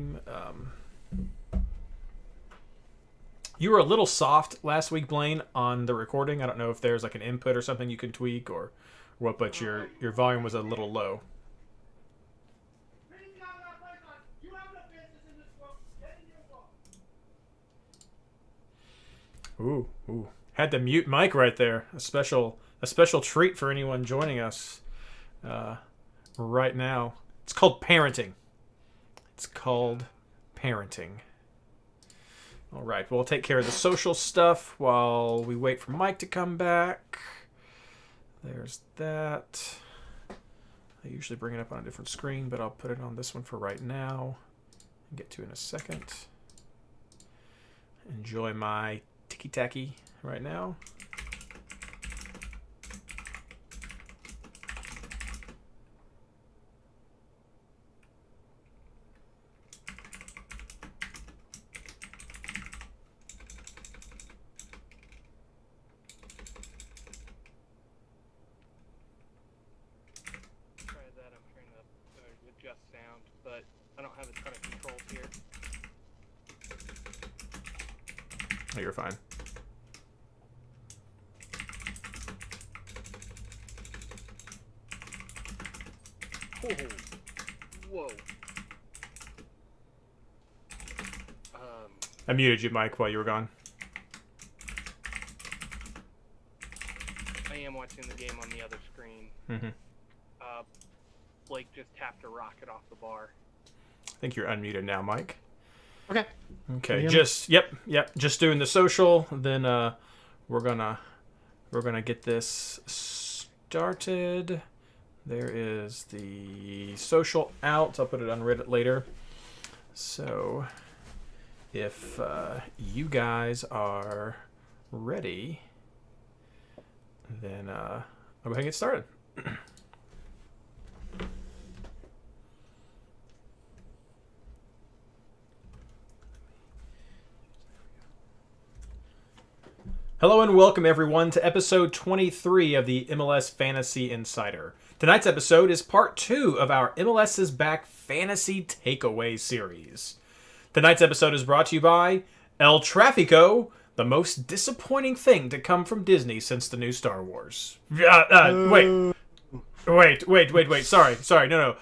You were a little soft last week, Blaine, on the recording. I don't know if there's like an input or something you can tweak or what, but your volume was a little low. Ooh. Had to mute Mike right there. A special treat for anyone joining us right now. It's called parenting. All right, we'll take care of the social stuff while we wait for Mike to come back. There's that. I usually bring it up on a different screen, but I'll put it on this one for right now. I'll get to it in a second. Enjoy my tiki-taki right now. You're fine. Oh, whoa. I muted you, Mike, while you were gone. I am watching the game on the other screen. Mm-hmm. Blake just tapped a rocket off the bar. I think you're unmuted now, Mike. Okay. Okay. Yep. Just doing the social. Then we're gonna get this started. There is the social out. I'll put it on Reddit later. So if you guys are ready, then I'll go ahead and get started. Hello and welcome everyone to episode 23 of the MLS Fantasy Insider. Tonight's episode is part 2 of our MLS is Back Fantasy Takeaway series. Tonight's episode is brought to you by El Tráfico, the most disappointing thing to come from Disney since the new Star Wars. Wait. Sorry. No.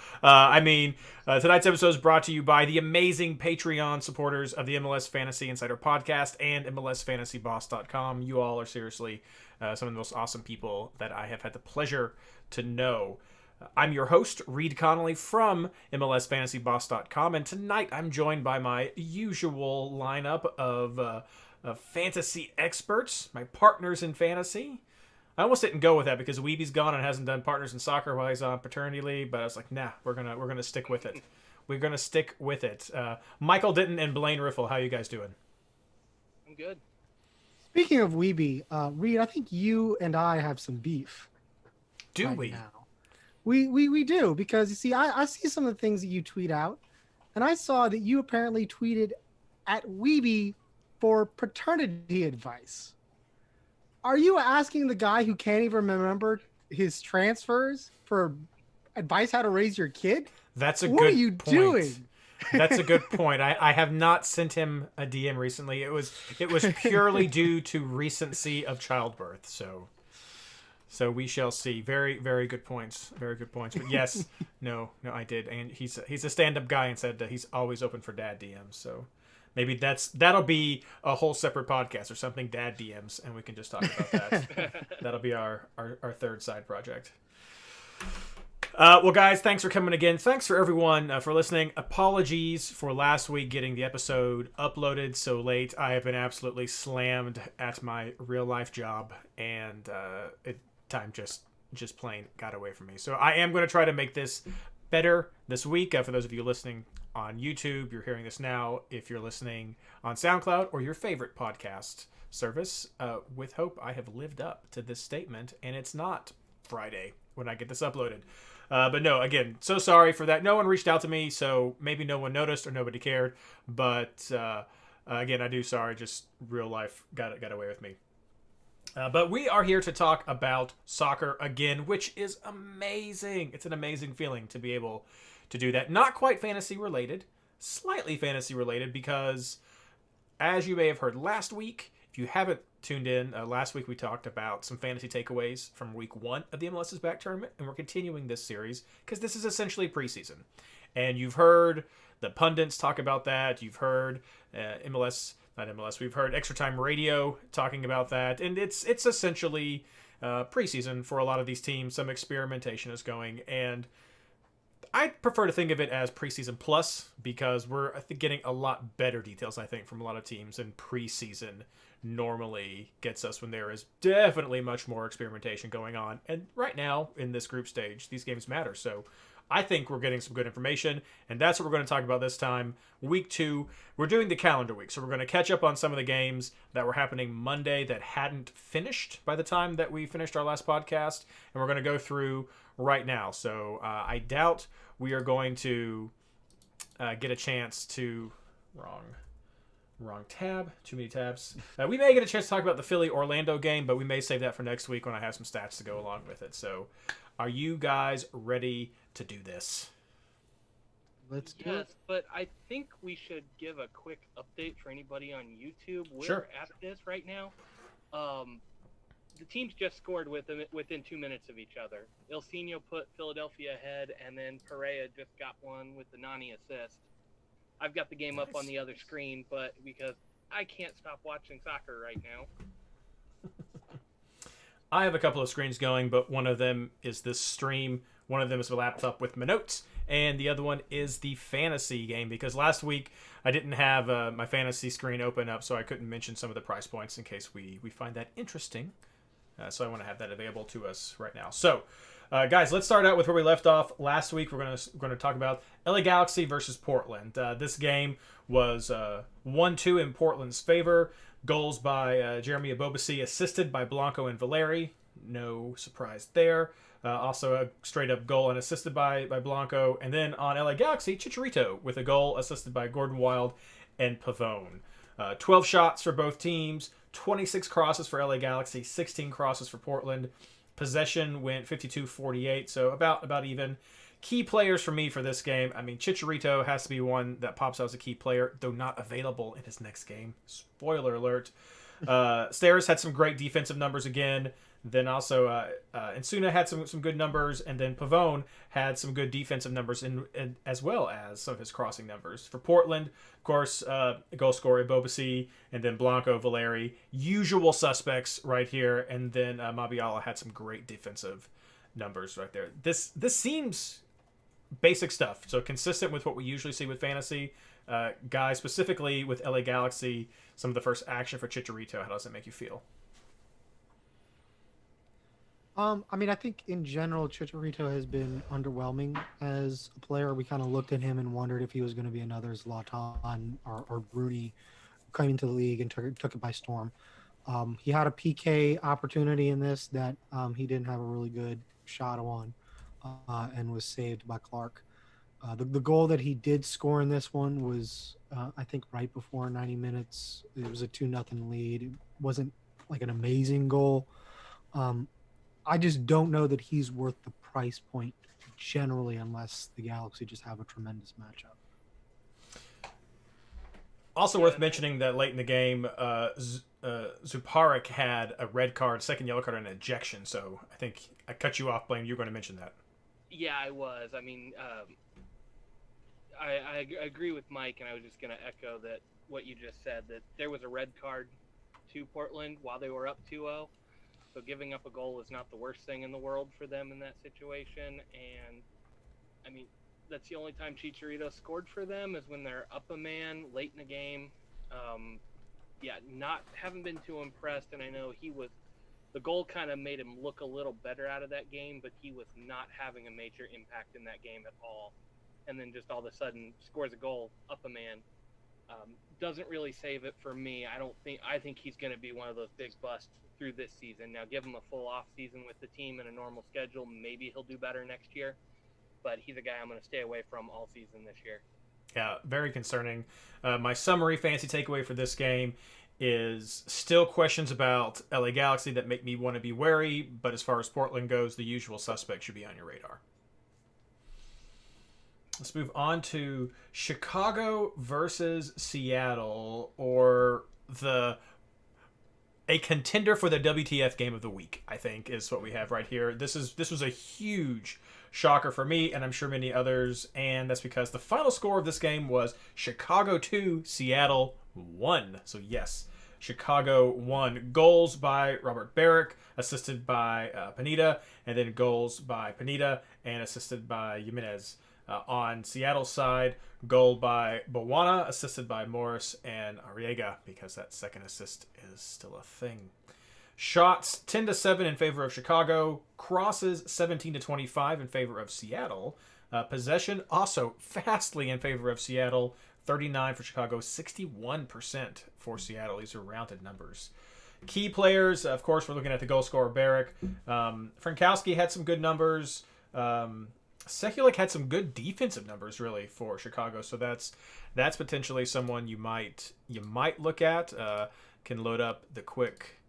Tonight's episode is brought to you by the amazing Patreon supporters of the MLS Fantasy Insider podcast and MLSFantasyBoss.com. You all are seriously some of the most awesome people that I have had the pleasure to know. I'm your host, Reed Connolly from MLSFantasyBoss.com, and tonight I'm joined by my usual lineup of fantasy experts, my partners in fantasy. I almost didn't go with that because Weeby's gone and hasn't done partners in soccer while he's on paternity leave, but I was like, nah, we're gonna stick with it. We're gonna stick with it. Michael Ditton and Blaine Riffle, how you guys doing? I'm good. Speaking of Weeby, Reed, I think you and I have some beef. Do right we? Now. We do, because you see, I see some of the things that you tweet out, and I saw that you apparently tweeted at Weeby for paternity advice. Are you asking the guy who can't even remember his transfers for advice how to raise your kid? That's a what good are you point. doing? That's a good point. I have not sent him a DM recently. It was purely due to recency of childbirth. So we shall see. Very, very good points. Very good points. But yes, no, I did. And he's a stand-up guy and said that he's always open for dad DMs. So maybe that'll be a whole separate podcast or something, dad DMs, and we can just talk about that. That'll be our third side project. Well, guys, thanks for coming again. Thanks for everyone for listening. Apologies for last week getting the episode uploaded so late. I have been absolutely slammed at my real life job, and time just plain got away from me. So I am going to try to make this better this week. For those of you listening on YouTube, you're hearing this now. If you're listening on SoundCloud or your favorite podcast service, with hope I have lived up to this statement, and it's not Friday when I get this uploaded. But no, again, so sorry for that. No one reached out to me, so maybe no one noticed or nobody cared. But again, I do sorry. Just real life got away with me. But we are here to talk about soccer again, which is amazing. It's an amazing feeling to be able to do that. Not quite fantasy related, slightly fantasy related because, as you may have heard last week, if you haven't tuned in, last week we talked about some fantasy takeaways from week 1 of the MLS is Back tournament, and we're continuing this series because this is essentially preseason. And you've heard the pundits talk about that. You've heard we've heard Extra Time Radio talking about that. And it's essentially preseason for a lot of these teams. Some experimentation is going. And I prefer to think of it as preseason plus because we're getting a lot better details, I think, from a lot of teams. And preseason normally gets us when there is definitely much more experimentation going on. And right now, in this group stage, these games matter. So I think we're getting some good information, and that's what we're going to talk about this time. Week 2, we're doing the calendar week, so we're going to catch up on some of the games that were happening Monday that hadn't finished by the time that we finished our last podcast, and we're going to go through right now. So I doubt we are going to get a chance to... Wrong tab. Too many tabs. We may get a chance to talk about the Philly-Orlando game, but we may save that for next week when I have some stats to go along with it. So are you guys ready to do this? Let's do it. Yes, but I think we should give a quick update for anybody on YouTube. We're Sure. at this right now. The teams just scored within 2 minutes of each other. Ilsinho put Philadelphia ahead, and then Pereira just got one with the Nani assist. I've got the game up on the other screen, but because I can't stop watching soccer right now. I have a couple of screens going, but one of them is this stream. One of them is a laptop with my notes, and the other one is the fantasy game, because last week I didn't have my fantasy screen open up, so I couldn't mention some of the price points in case we find that interesting. So I want to have that available to us right now. So, guys, let's start out with where we left off last week. We're going to talk about LA Galaxy versus Portland. This game was 1-2 in Portland's favor. Goals by Jeremy Abobasi, assisted by Blanco and Valeri. No surprise there. Also a straight-up goal and assisted by Blanco. And then on LA Galaxy, Chicharito with a goal assisted by Gordon Wild and Pavone. 12 shots for both teams, 26 crosses for LA Galaxy, 16 crosses for Portland. Possession went 52-48, so about even. Key players for me for this game. I mean, Chicharito has to be one that pops out as a key player, though not available in his next game. Spoiler alert. Steres had some great defensive numbers again. Then also Insuna had some good numbers, and then Pavone had some good defensive numbers in as well as some of his crossing numbers. For Portland, of course, goal scorer Bobasi, and then Blanco, Valeri, usual suspects right here, and then Mabiala had some great defensive numbers right there. This seems basic stuff, so consistent with what we usually see with fantasy. Guys, specifically with LA Galaxy, some of the first action for Chicharito, how does it make you feel? I mean, I think in general, Chicharito has been underwhelming as a player. We kind of looked at him and wondered if he was going to be another Zlatan or Rooney coming to the league and took it by storm. He had a PK opportunity in this that he didn't have a really good shot on and was saved by Clark. The goal that he did score in this one was, I think, right before 90 minutes. It was a 2-0 lead. It wasn't like an amazing goal. I just don't know that he's worth the price point generally unless the Galaxy just have a tremendous matchup. Also worth mentioning that late in the game, Zuparik had a red card, second yellow card, and an ejection. So I think I cut you off, Blaine. You were going to mention that. Yeah, I was. I mean, I agree with Mike, and I was just going to echo that what you just said, that there was a red card to Portland while they were up 2-0. So giving up a goal is not the worst thing in the world for them in that situation. And, I mean, that's the only time Chicharito scored for them is when they're up a man late in the game. Haven't been too impressed. And I know the goal kind of made him look a little better out of that game, but he was not having a major impact in that game at all. And then just all of a sudden scores a goal, up a man. Doesn't really save it for me. I think he's going to be one of those big busts through this season. Now, give him a full off season with the team and a normal schedule. Maybe he'll do better next year, but he's a guy I'm going to stay away from all season this year. Yeah, very concerning. My summary fantasy takeaway for this game is still questions about LA Galaxy that make me want to be wary, but as far as Portland goes, the usual suspect should be on your radar. Let's move on to Chicago versus Seattle, or a contender for the WTF game of the week, I think, is what we have right here. This was a huge shocker for me, and I'm sure many others, and that's because the final score of this game was Chicago 2, Seattle 1. So yes, Chicago won. Goals by Robert Barrick, assisted by Pineda, and then goals by Pineda and assisted by Jimenez. On Seattle's side, goal by Bawana, assisted by Morris and Arriega, because that second assist is still a thing. Shots 10-7 in favor of Chicago. Crosses 17-25 in favor of Seattle. Possession also fastly in favor of Seattle. 39 for Chicago, 61% for Seattle. These are rounded numbers. Key players, of course, we're looking at the goal scorer Barrick. Frankowski had some good numbers. Sekulic had some good defensive numbers, really, for Chicago. So that's potentially someone you might look at. Can load up the quick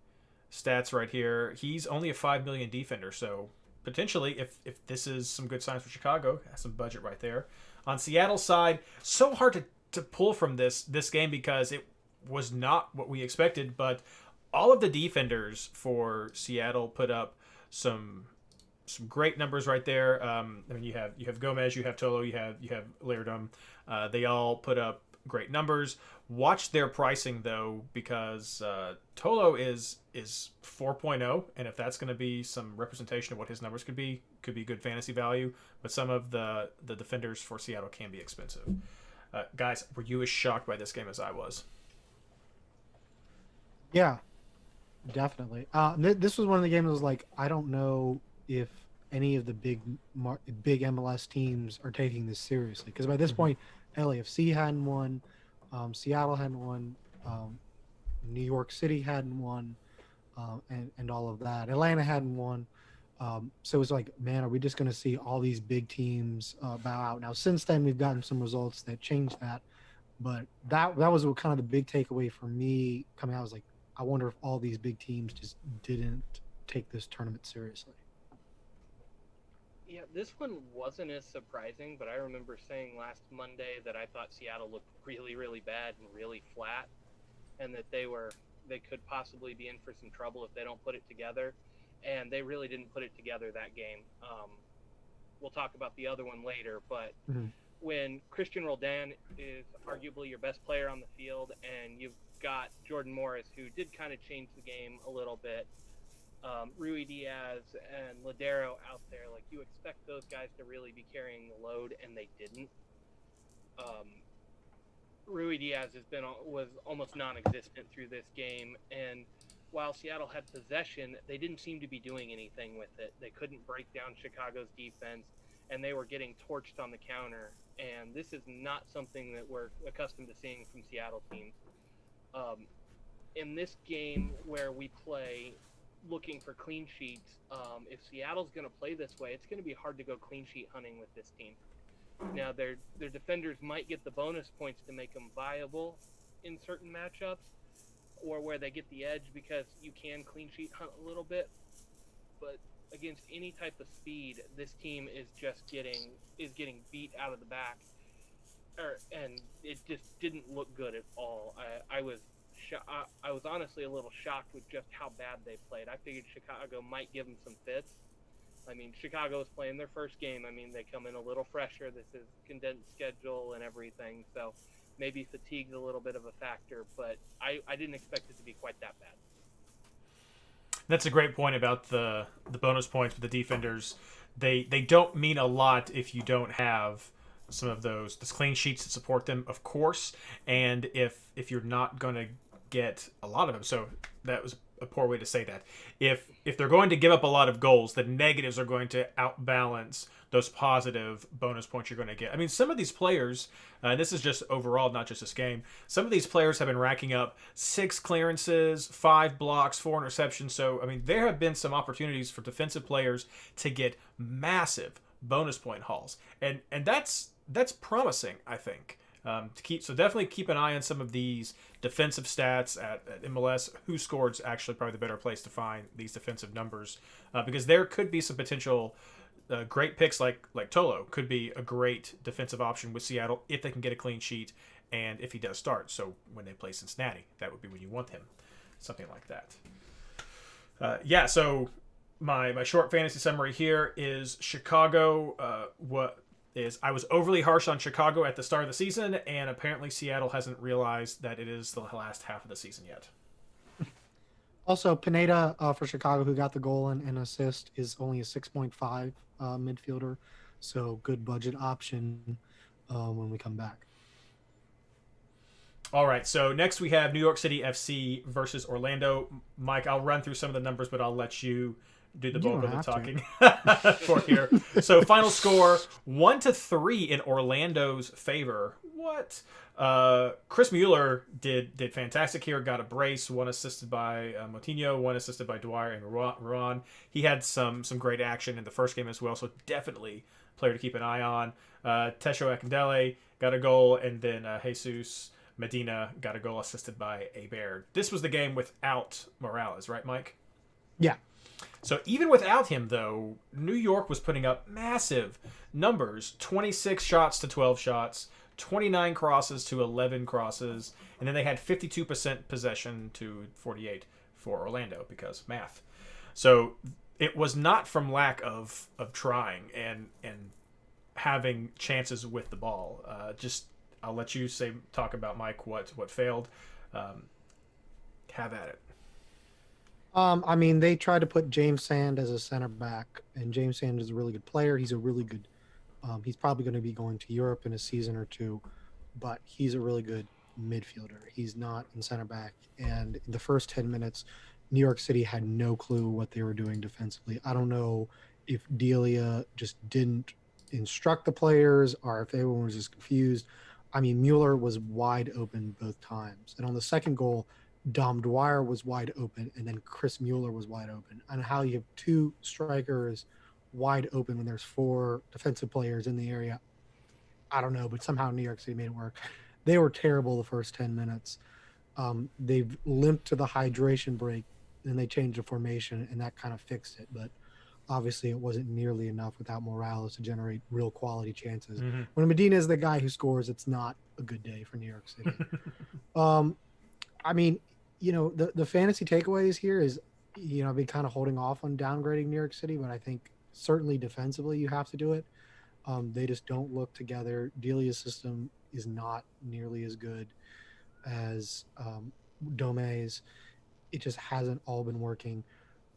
stats right here. He's only a $5 million defender, so potentially, if this is some good signs for Chicago, has some budget right there. On Seattle's side, so hard to pull from this game because it was not what we expected, but all of the defenders for Seattle put up some great numbers right there. I mean, you have Gomez, you have Tolo, you have Lairdom. They all put up great numbers. Watch their pricing though, because Tolo is 4.0, and if that's going to be some representation of what his numbers could be good fantasy value. But some of the defenders for Seattle can be expensive. Guys, were you as shocked by this game as I was? Yeah, definitely. This was one of the games that was like, I don't know if any of the big MLS teams are taking this seriously, because by this point, LAFC hadn't won, Seattle hadn't won, New York City hadn't won, and all of that. Atlanta hadn't won. So it's like, man, are we just going to see all these big teams bow out? Now, since then, we've gotten some results that changed that, but that was kind of the big takeaway for me coming out. I was like, I wonder if all these big teams just didn't take this tournament seriously. Yeah, this one wasn't as surprising, but I remember saying last Monday that I thought Seattle looked really, really bad and really flat, and that they could possibly be in for some trouble if they don't put it together, and they really didn't put it together that game. We'll talk about the other one later, but when Christian Roldan is arguably your best player on the field, and you've got Jordan Morris, who did kind of change the game a little bit, Rui Diaz and Ladero out there, like, you expect those guys to really be carrying the load, and they didn't. Rui Diaz was almost non-existent through this game, and while Seattle had possession, they didn't seem to be doing anything with it. They couldn't break down Chicago's defense, and they were getting torched on the counter, and this is not something that we're accustomed to seeing from Seattle teams. In this game where we play looking for clean sheets, if Seattle's going to play this way, it's going to be hard to go clean sheet hunting with this team. Now, their defenders might get the bonus points to make them viable in certain matchups, or where they get the edge because you can clean sheet hunt a little bit. But against any type of speed, this team is just getting beat out of the back, and it just didn't look good at all. I was honestly a little shocked with just how bad they played. I figured Chicago might give them some fits. I mean, Chicago is playing their first game. I mean, they come in a little fresher. This is condensed schedule and everything, so maybe fatigue's a little bit of a factor, but I didn't expect it to be quite that bad. That's a great point about the bonus points with the defenders. They don't mean a lot if you don't have some of those clean sheets to support them, of course, and if you're not going to get a lot of them. So that was a poor way to say that. If they're going to give up a lot of goals, the negatives are going to outbalance those positive bonus points you're going to get. I mean, some of these players, this is just overall, not just this game, some of these players have been racking up 6 clearances, 5 blocks, 4 interceptions. So, I mean, there have been some opportunities for defensive players to get massive bonus point hauls. And that's promising, I think. So definitely keep an eye on some of these defensive stats at MLS. Who scored's actually probably the better place to find these defensive numbers, because there could be some potential great picks like Tolo could be a great defensive option with Seattle if they can get a clean sheet and if he does start. So when they play Cincinnati, that would be when you want him, something like that. Yeah. So my short fantasy summary here is Chicago. I was overly harsh on Chicago at the start of the season, and apparently Seattle hasn't realized that it is the last half of the season yet. Also, Pineda for Chicago, who got the goal and assist, is only a 6.5 midfielder, so good budget option when we come back. All right, so next we have New York City FC versus Orlando. Mike, I'll run through some of the numbers, but I'll let you do the bulk of the talking for here. So final score 1-3 in Orlando's favor. What? Chris Mueller did fantastic here. Got a brace, one assisted by Moutinho, one assisted by Dwyer and Ruan. He had some great action in the first game as well, so definitely a player to keep an eye on. Tesho Akindele got a goal, and then Jesus Medina got a goal assisted by Hebert. This was the game without Morales, right, Mike? Yeah. So even without him, though, New York was putting up massive numbers, 26 shots to 12 shots, 29 crosses to 11 crosses, and then they had 52% possession to 48 for Orlando because math. So it was not from lack of trying and having chances with the ball. I'll let you talk about, Mike, what failed. Have at it. I mean, they tried to put James Sand as a center back, and James Sand is a really good player. He's a really good. He's probably going to be going to Europe in a season or two, but he's a really good midfielder. He's not in center back. And in the first 10 minutes, New York City had no clue what they were doing defensively. I don't know if Delia just didn't instruct the players or if everyone was just confused. I mean, Mueller was wide open both times. And on the second goal, Dom Dwyer was wide open, and then Chris Mueller was wide open. And how you have two strikers wide open when there's four defensive players in the area, I don't know, but somehow New York City made it work. They were terrible the first 10 minutes. They've limped to the hydration break, and they changed the formation, and that kind of fixed it. But obviously it wasn't nearly enough without Morales to generate real quality chances. Mm-hmm. When Medina is the guy who scores, it's not a good day for New York City. I mean, the fantasy takeaways here is, I've been kind of holding off on downgrading New York City, but I think certainly defensively you have to do it. They just don't look together. Delia's system is not nearly as good as Dome's. It just hasn't all been working.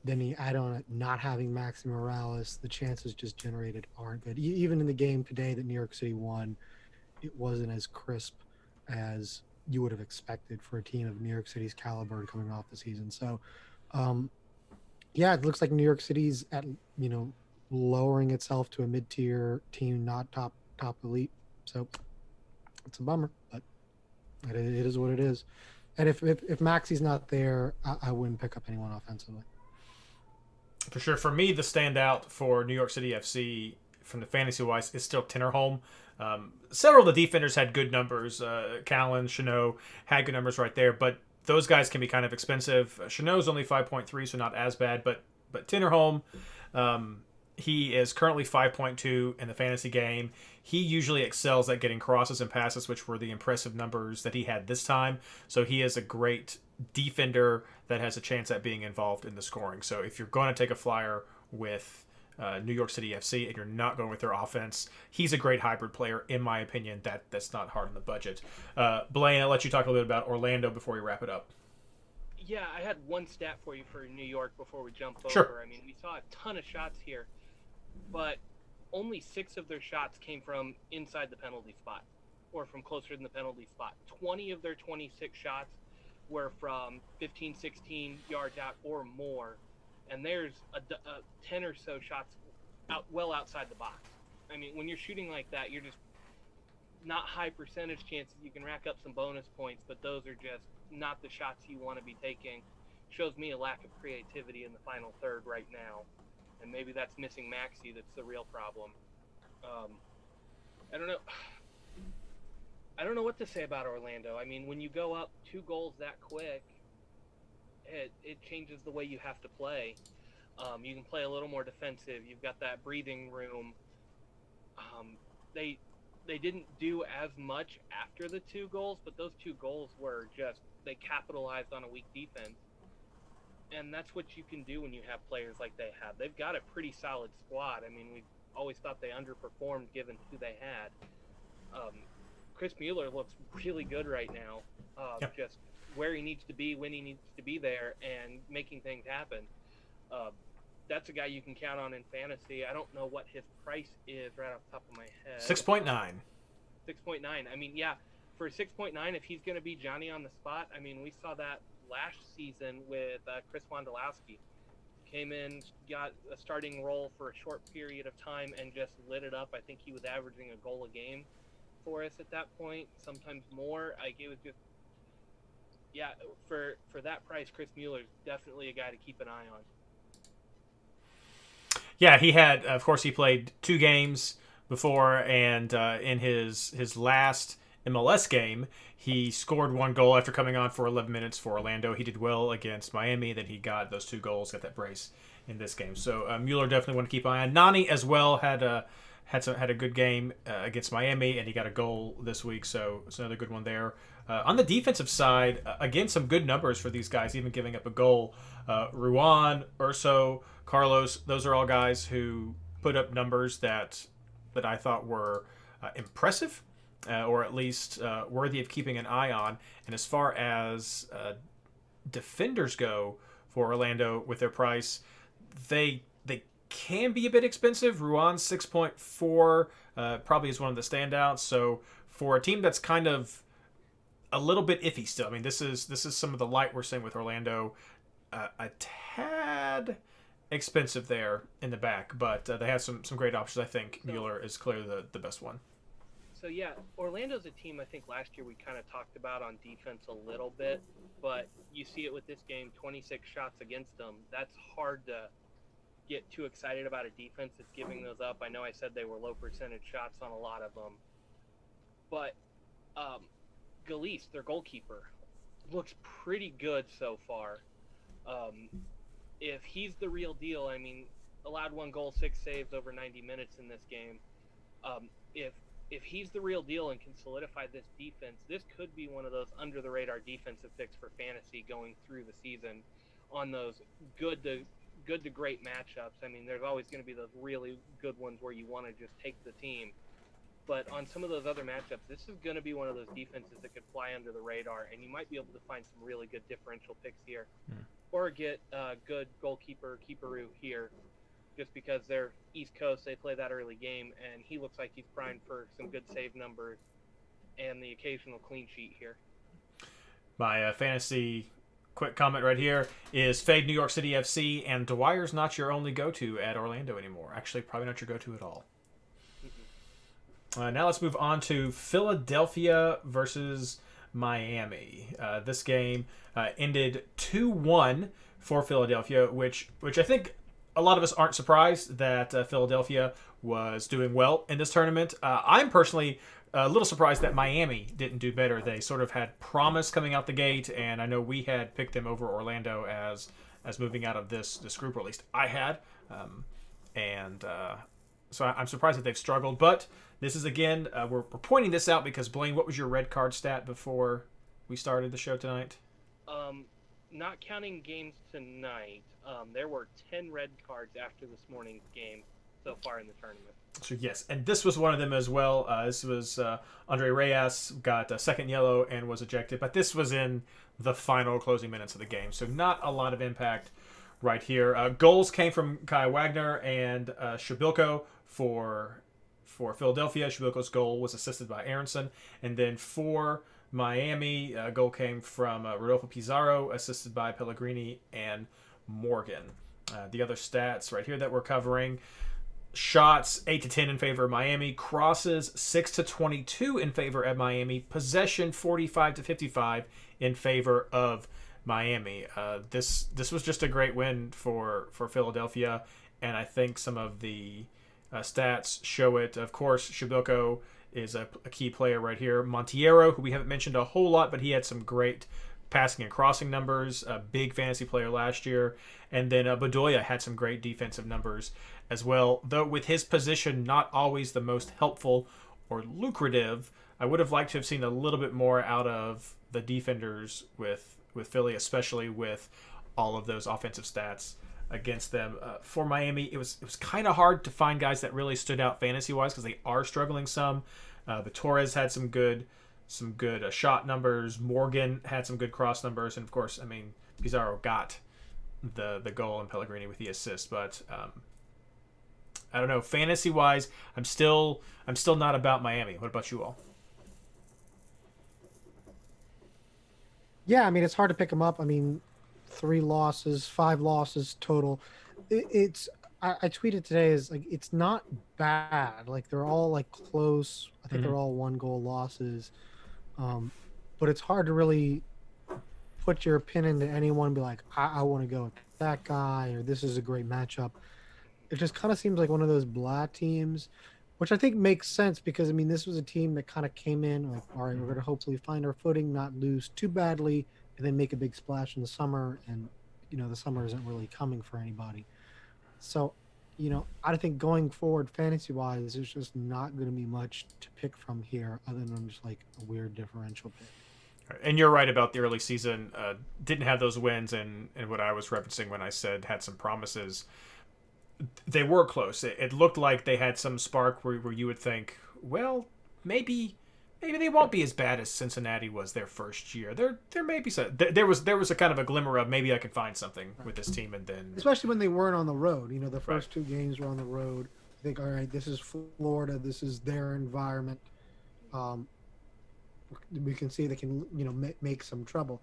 Then you add on it not having Maxi Morales, the chances just generated aren't good. Even in the game today that New York City won, it wasn't as crisp as you would have expected for a team of New York City's caliber coming off the season. So, it looks like New York City's at, lowering itself to a mid-tier team, not top elite. So it's a bummer, but it is what it is. And if Maxi's not there, I wouldn't pick up anyone offensively. For sure. For me, the standout for New York City FC from the fantasy-wise is still Tinnerholm. Several of the defenders had good numbers. Callan, Chanot had good numbers right there, but those guys can be kind of expensive. Chanot's only 5.3, so not as bad, but Tinnerholm, he is currently 5.2 in the fantasy game. He usually excels at getting crosses and passes, which were the impressive numbers that he had this time. So he is a great defender that has a chance at being involved in the scoring. So if you're going to take a flyer with New York City FC and you're not going with their offense, he's a great hybrid player, in my opinion. That's not hard on the budget. Blaine, I'll let you talk a little bit about Orlando before we wrap it up. Yeah, I had one stat for you for New York before we jump over. Sure. I mean, we saw a ton of shots here, but only 6 of their shots came from inside the penalty spot or from closer than the penalty spot. 20 of their 26 shots were from 15, 16 yards out or more. And there's a 10 or so shots well outside the box. I mean, when you're shooting like that, you're just not high percentage chances. You can rack up some bonus points, but those are just not the shots you want to be taking. Shows me a lack of creativity in the final third right now. And maybe that's missing Maxi. That's the real problem. I don't know. I don't know what to say about Orlando. I mean, when you go up 2 goals that quick, it changes the way you have to play. You can play a little more defensive. You've got that breathing room. They didn't do as much after the 2 goals, but those 2 goals were just, they capitalized on a weak defense. And that's what you can do when you have players like they have. They've got a pretty solid squad. I mean, we always thought they underperformed given who they had. Chris Mueller looks really good right now. Yep. Just where he needs to be, when he needs to be there, and making things happen. That's a guy you can count on in fantasy. I don't know what his price is right off the top of my head. 6.9. 6.9. I mean, yeah, for 6.9, if he's going to be Johnny on the spot, I mean, we saw that last season with Chris Wondolowski. Came in, got a starting role for a short period of time, and just lit it up. I think he was averaging a goal a game for us at that point, sometimes more. Like, it was just, yeah, for that price, Chris Mueller's definitely a guy to keep an eye on. Yeah, he had, of course, he played 2 games before, and in his last MLS game, he scored 1 goal after coming on for 11 minutes for Orlando. He did well against Miami. Then he got those 2 goals, got that brace in this game. So Mueller definitely want to keep an eye on. Nani as well had a good game against Miami, and he got a goal this week. So it's another good one there. On the defensive side, again, some good numbers for these guys, even giving up a goal. Ruan, Urso, Carlos, those are all guys who put up numbers that I thought were impressive, or at least worthy of keeping an eye on. And as far as defenders go for Orlando with their price, they can be a bit expensive. Ruan 6.4 probably is one of the standouts. So for a team that's kind of a little bit iffy still, I mean, this is some of the light we're seeing with Orlando. A tad expensive there in the back, but they have some great options. I think Mueller is clearly the best one. So yeah, Orlando's a team I think last year we kind of talked about on defense a little bit, but you see it with this game, 26 shots against them. That's hard to get too excited about a defense that's giving those up. I know I said they were low percentage shots on a lot of them, but Galice, their goalkeeper, looks pretty good so far. If he's the real deal, I mean, allowed 1 goal, 6 saves over 90 minutes in this game. If he's the real deal and can solidify this defense, this could be one of those under-the-radar defensive picks for fantasy going through the season on those good to great matchups. I mean, there's always going to be those really good ones where you want to just take the team. But on some of those other matchups, this is going to be one of those defenses that could fly under the radar, and you might be able to find some really good differential picks here. Or get a good keeperoo here, just because they're East Coast, they play that early game, and he looks like he's primed for some good save numbers and the occasional clean sheet here. My fantasy quick comment right here is fade New York City FC, and Dwyer's not your only go-to at Orlando anymore. Actually, probably not your go-to at all. Now let's move on to Philadelphia versus Miami. This game ended 2-1 for Philadelphia, which I think a lot of us aren't surprised that Philadelphia was doing well in this tournament. I'm personally a little surprised that Miami didn't do better. They sort of had promise coming out the gate, and I know we had picked them over Orlando as moving out of this group, or at least I had. So I'm surprised that they've struggled. But this is, again, we're pointing this out because, Blaine, what was your red card stat before we started the show tonight? Not counting games tonight, there were 10 red cards after this morning's game so far in the tournament. So, yes, and this was one of them as well. This was Andre Reyes got a second yellow and was ejected, but this was in the final closing minutes of the game, so not a lot of impact right here. Goals came from Kai Wagner and Shabilko for Philadelphia. Shabilko's goal was assisted by Aronson, and then for Miami, a goal came from Rodolfo Pizarro, assisted by Pellegrini and Morgan. The other stats right here that we're covering: shots 8-10 in favor of Miami, crosses 6-22 in favor of Miami, possession 45-55 in favor of Miami. This was just a great win for Philadelphia, and I think some of the stats show it. Of course, Shabilko is a key player right here. Montiero, who we haven't mentioned a whole lot, but he had some great passing and crossing numbers, a big fantasy player last year. And then Bedoya had some great defensive numbers as well. Though with his position not always the most helpful or lucrative, I would have liked to have seen a little bit more out of the defenders with Philly, especially with all of those offensive stats against them. For Miami, it was kind of hard to find guys that really stood out fantasy-wise because they are struggling some. But Torres had some good shot numbers. Morgan had some good cross numbers, and of course, I mean, Pizarro got the goal and Pellegrini with the assist. But I don't know, fantasy wise, I'm still not about Miami. What about you all? Yeah, I mean, it's hard to pick them up. I mean, 5 losses total. I tweeted today is like it's not bad. Like they're all like close. I think they're all 1-goal losses. But it's hard to really put your pin into anyone and be like, I want to go with that guy, or this is a great matchup. It just kind of seems like one of those blah teams, which I think makes sense because, I mean, this was a team that kind of came in like, all right, we're going to hopefully find our footing, not lose too badly, and then make a big splash in the summer. And, you know, the summer isn't really coming for anybody. So, you know, I think going forward, fantasy-wise, there's just not going to be much to pick from here other than just like a weird differential pick. And you're right about the early season. Didn't have those wins, and what I was referencing when I said had some promises. They were close. It looked like they had some spark where you would think, well, maybe they won't be as bad as Cincinnati was their first year. There may be some. There was a kind of a glimmer of maybe I can find something with this team, and then especially when they weren't on the road. You know, the first 2 games were on the road. I think, all right, this is Florida. This is their environment. We can see they can, you know, make some trouble.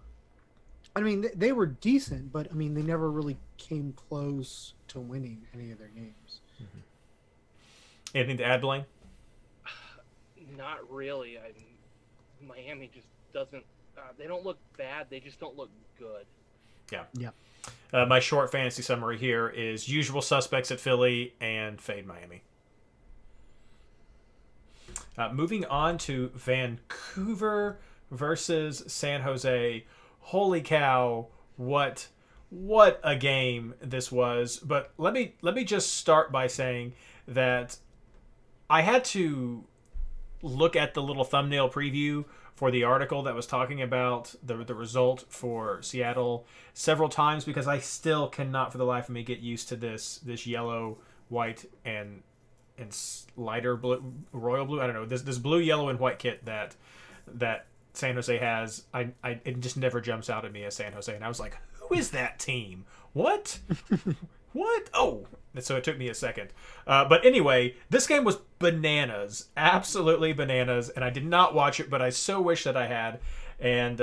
I mean, they were decent, but I mean, they never really came close to winning any of their games. Mm-hmm. Anything to add, Blaine? Not really. Miami just doesn't. They don't look bad. They just don't look good. Yeah. My short fantasy summary here is usual suspects at Philly and fade Miami. Moving on to Vancouver versus San Jose. Holy cow! What a game this was. But let me just start by saying that I had to look at the little thumbnail preview for the article that was talking about the result for Seattle several times because I still cannot for the life of me get used to this yellow, white, and lighter blue, royal blue. I don't know, this blue, yellow, and white kit that San Jose has. It just never jumps out at me as San Jose, and I was like, who is that team? What? What? Oh, so it took me a second. But anyway, this game was bananas, absolutely bananas, and I did not watch it, but I so wish that I had. And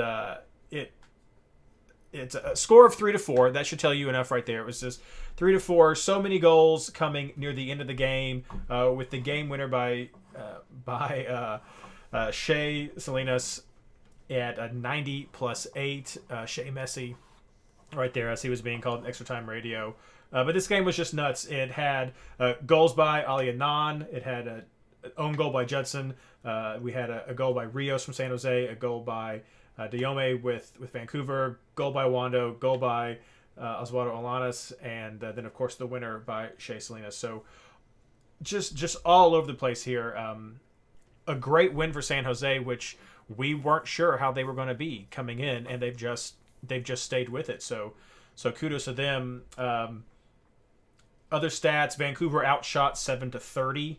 it's a score of 3-4. That should tell you enough right there. It was just 3-4. So many goals coming near the end of the game, with the game winner by Shea Salinas at a 90+8. Shea Messi right there as he was being called in extra time radio. But this game was just nuts. It had goals by Ali Annan. It had an own goal by Judson. We had a goal by Rios from San Jose, a goal by Diome with Vancouver, goal by Wando, goal by Oswaldo Olanes, and then, of course, the winner by Shea Salinas. So just all over the place here. A great win for San Jose, which we weren't sure how they were going to be coming in, and they've just stayed with it. So kudos to them. Other stats: Vancouver outshot 7-30.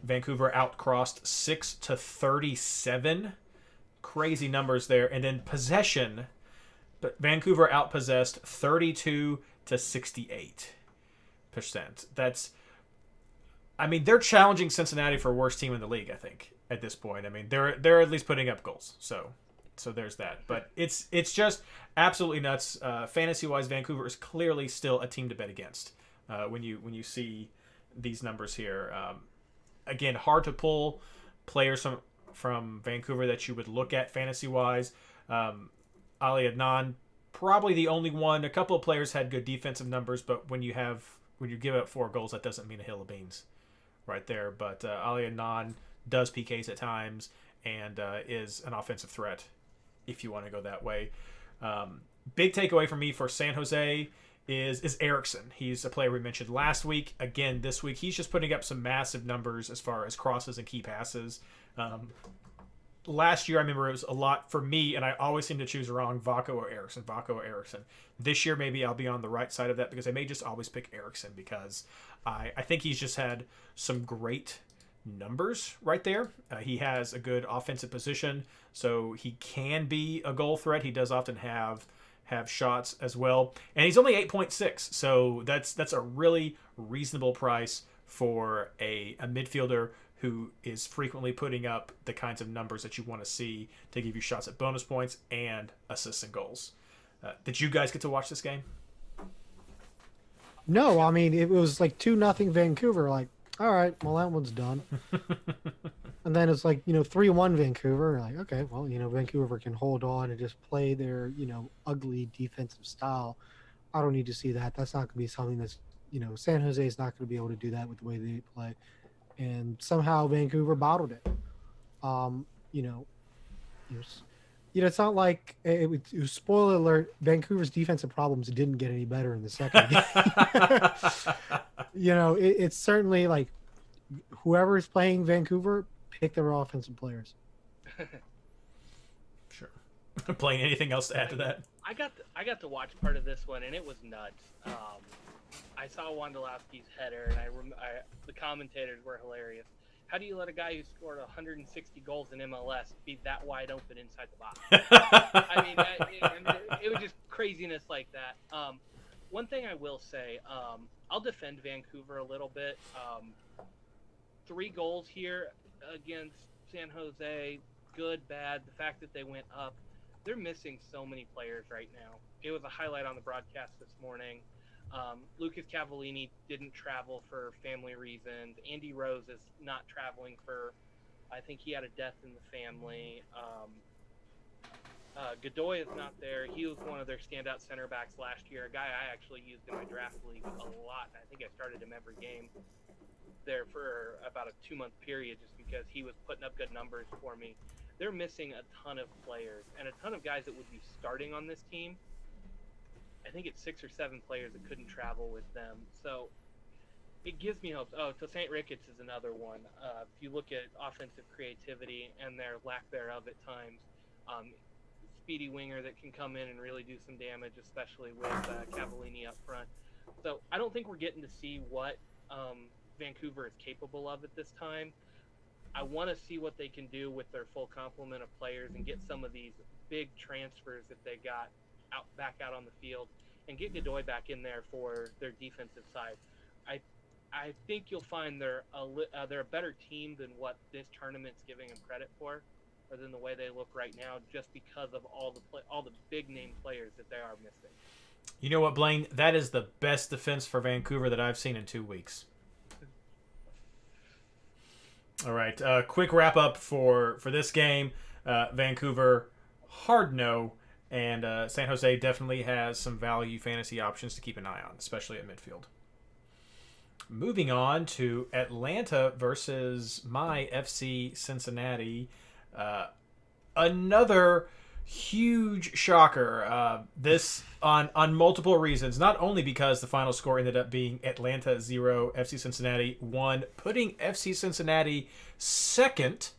Vancouver outcrossed 6-37. Crazy numbers there. And then possession, but Vancouver outpossessed 32-68%. I mean, they're challenging Cincinnati for worst team in the league, I think, at this point. I mean, they're at least putting up goals. So there's that. But it's just absolutely nuts. Fantasy-wise, Vancouver is clearly still a team to bet against when you see these numbers here. Again, hard to pull players from Vancouver that you would look at fantasy-wise. Ali Adnan, probably the only one. A couple of players had good defensive numbers, but when you give up 4 goals, that doesn't mean a hill of beans right there. But Ali Adnan does PKs at times and is an offensive threat if you want to go that way. Big takeaway for me for San Jose is Erickson. He's a player we mentioned last week. Again, this week, he's just putting up some massive numbers as far as crosses and key passes. Last year, I remember it was a lot for me, and I always seem to choose wrong, Vaco or Erickson. This year, maybe I'll be on the right side of that because I may just always pick Erickson because I think he's just had some great numbers right there. He has a good offensive position, so he can be a goal threat. He does often have shots as well, and he's only 8.6, so that's a really reasonable price for a midfielder who is frequently putting up the kinds of numbers that you want to see to give you shots at bonus points and assists and goals. Did you guys get to watch this game? No, I mean, it was like 2-0 Vancouver. Like, all right, well, that one's done. And then it's like, 3-1 Vancouver. Like, okay, well, Vancouver can hold on and just play their, ugly defensive style. I don't need to see that. That's not going to be something that's, San Jose is not going to be able to do that with the way they play. And somehow Vancouver bottled it. It's not like it was spoiler alert. Vancouver's defensive problems didn't get any better in the second game. It's certainly like whoever is playing Vancouver, pick their offensive players. Sure. Playing anything else to add to that? I got to watch part of this one, and it was nuts. I saw Wondolowski's header, and the commentators were hilarious. How do you let a guy who scored 160 goals in MLS be that wide open inside the box? I mean, it was just craziness like that. One thing I will say, I'll defend Vancouver a little bit. 3 goals here against San Jose, good, bad. The fact that they went up, they're missing so many players right now. It was a highlight on the broadcast this morning. Lucas Cavallini didn't travel for family reasons. Andy Rose is not traveling I think he had a death in the family. Godoy is not there. He was one of their standout center backs last year, a guy I actually used in my draft league a lot. I think I started him every game there for about a 2-month period just because he was putting up good numbers for me. They're missing a ton of players and a ton of guys that would be starting on this team. I think it's 6 or 7 players that couldn't travel with them. So it gives me hope. Oh, so St. Ricketts is another one. If you look at offensive creativity and their lack thereof at times, speedy winger that can come in and really do some damage, especially with Cavallini up front. So I don't think we're getting to see what Vancouver is capable of at this time. I want to see what they can do with their full complement of players and get some of these big transfers that they got back out on the field and get Godoy back in there for their defensive side. I think you'll find they're a better team than what this tournament's giving them credit for, or than the way they look right now, just because of all the big name players that they are missing. You know what, Blaine? That is the best defense for Vancouver that I've seen in 2 weeks. All right, quick wrap up for this game. Vancouver, hard no. And San Jose definitely has some value fantasy options to keep an eye on, especially at midfield. Moving on to Atlanta versus my FC Cincinnati. Another huge shocker. This on multiple reasons. Not only because the final score ended up being Atlanta 0, FC Cincinnati 1, putting FC Cincinnati second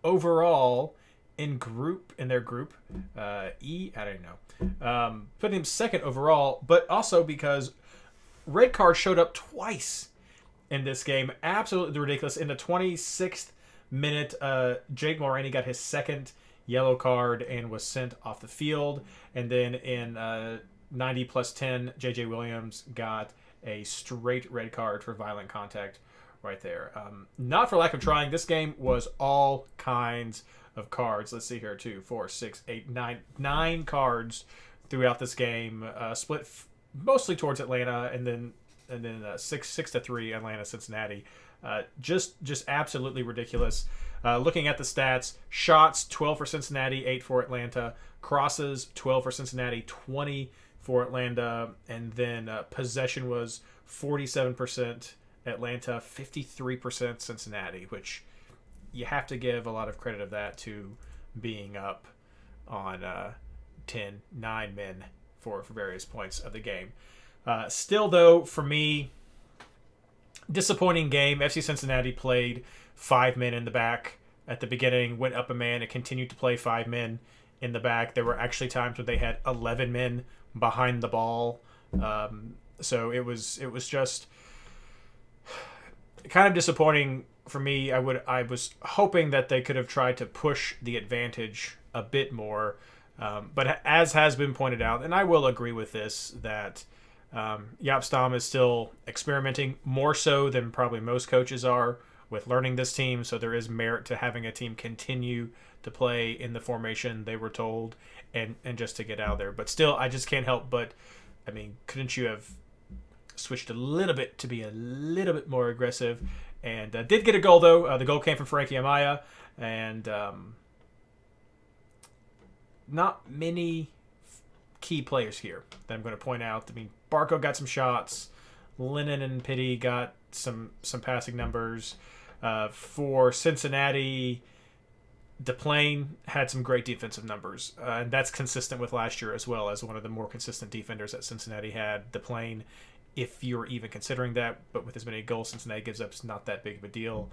overall in their group E, I don't know, putting him second overall, but also because red card showed up twice in this game. Absolutely ridiculous. In the 26th minute, Jake Mulroney got his second yellow card and was sent off the field, and then in 90 plus 10, JJ Williams got a straight red card for violent contact right there. Not for lack of trying. This game was all kinds of cards. Let's see here, 2, 4, 6, 8, 9 cards throughout this game, split mostly towards Atlanta, and then 6-3 Atlanta Cincinnati. Just absolutely ridiculous. Looking at the stats, shots 12 for Cincinnati, 8 for Atlanta. Crosses 12 for Cincinnati, 20 for Atlanta, and then possession was 47% Atlanta, 53% Cincinnati, which you have to give a lot of credit of that to being up on 10, 9 men for various points of the game. Still, though, for me, disappointing game. FC Cincinnati played 5 men in the back at the beginning, went up a man, and continued to play 5 men in the back. There were actually times when they had 11 men behind the ball. So it was just kind of disappointing for me. I was hoping that they could have tried to push the advantage a bit more. But as has been pointed out, and I will agree with this, that Jaap Stam is still experimenting more so than probably most coaches are with learning this team. So there is merit to having a team continue to play in the formation they were told and just to get out there. But still, I just can't help but, I mean, couldn't you have switched a little bit to be a little bit more aggressive? And did get a goal, though. The goal came from Frankie Amaya. And not many key players here that I'm going to point out. I mean, Barco got some shots. Lennon and Pitti got some passing numbers. For Cincinnati, DePlane had some great defensive numbers. And that's consistent with last year as well, as one of the more consistent defenders that Cincinnati had. DePlane, if you're even considering that, but with as many goals Cincinnati gives up, it's not that big of a deal.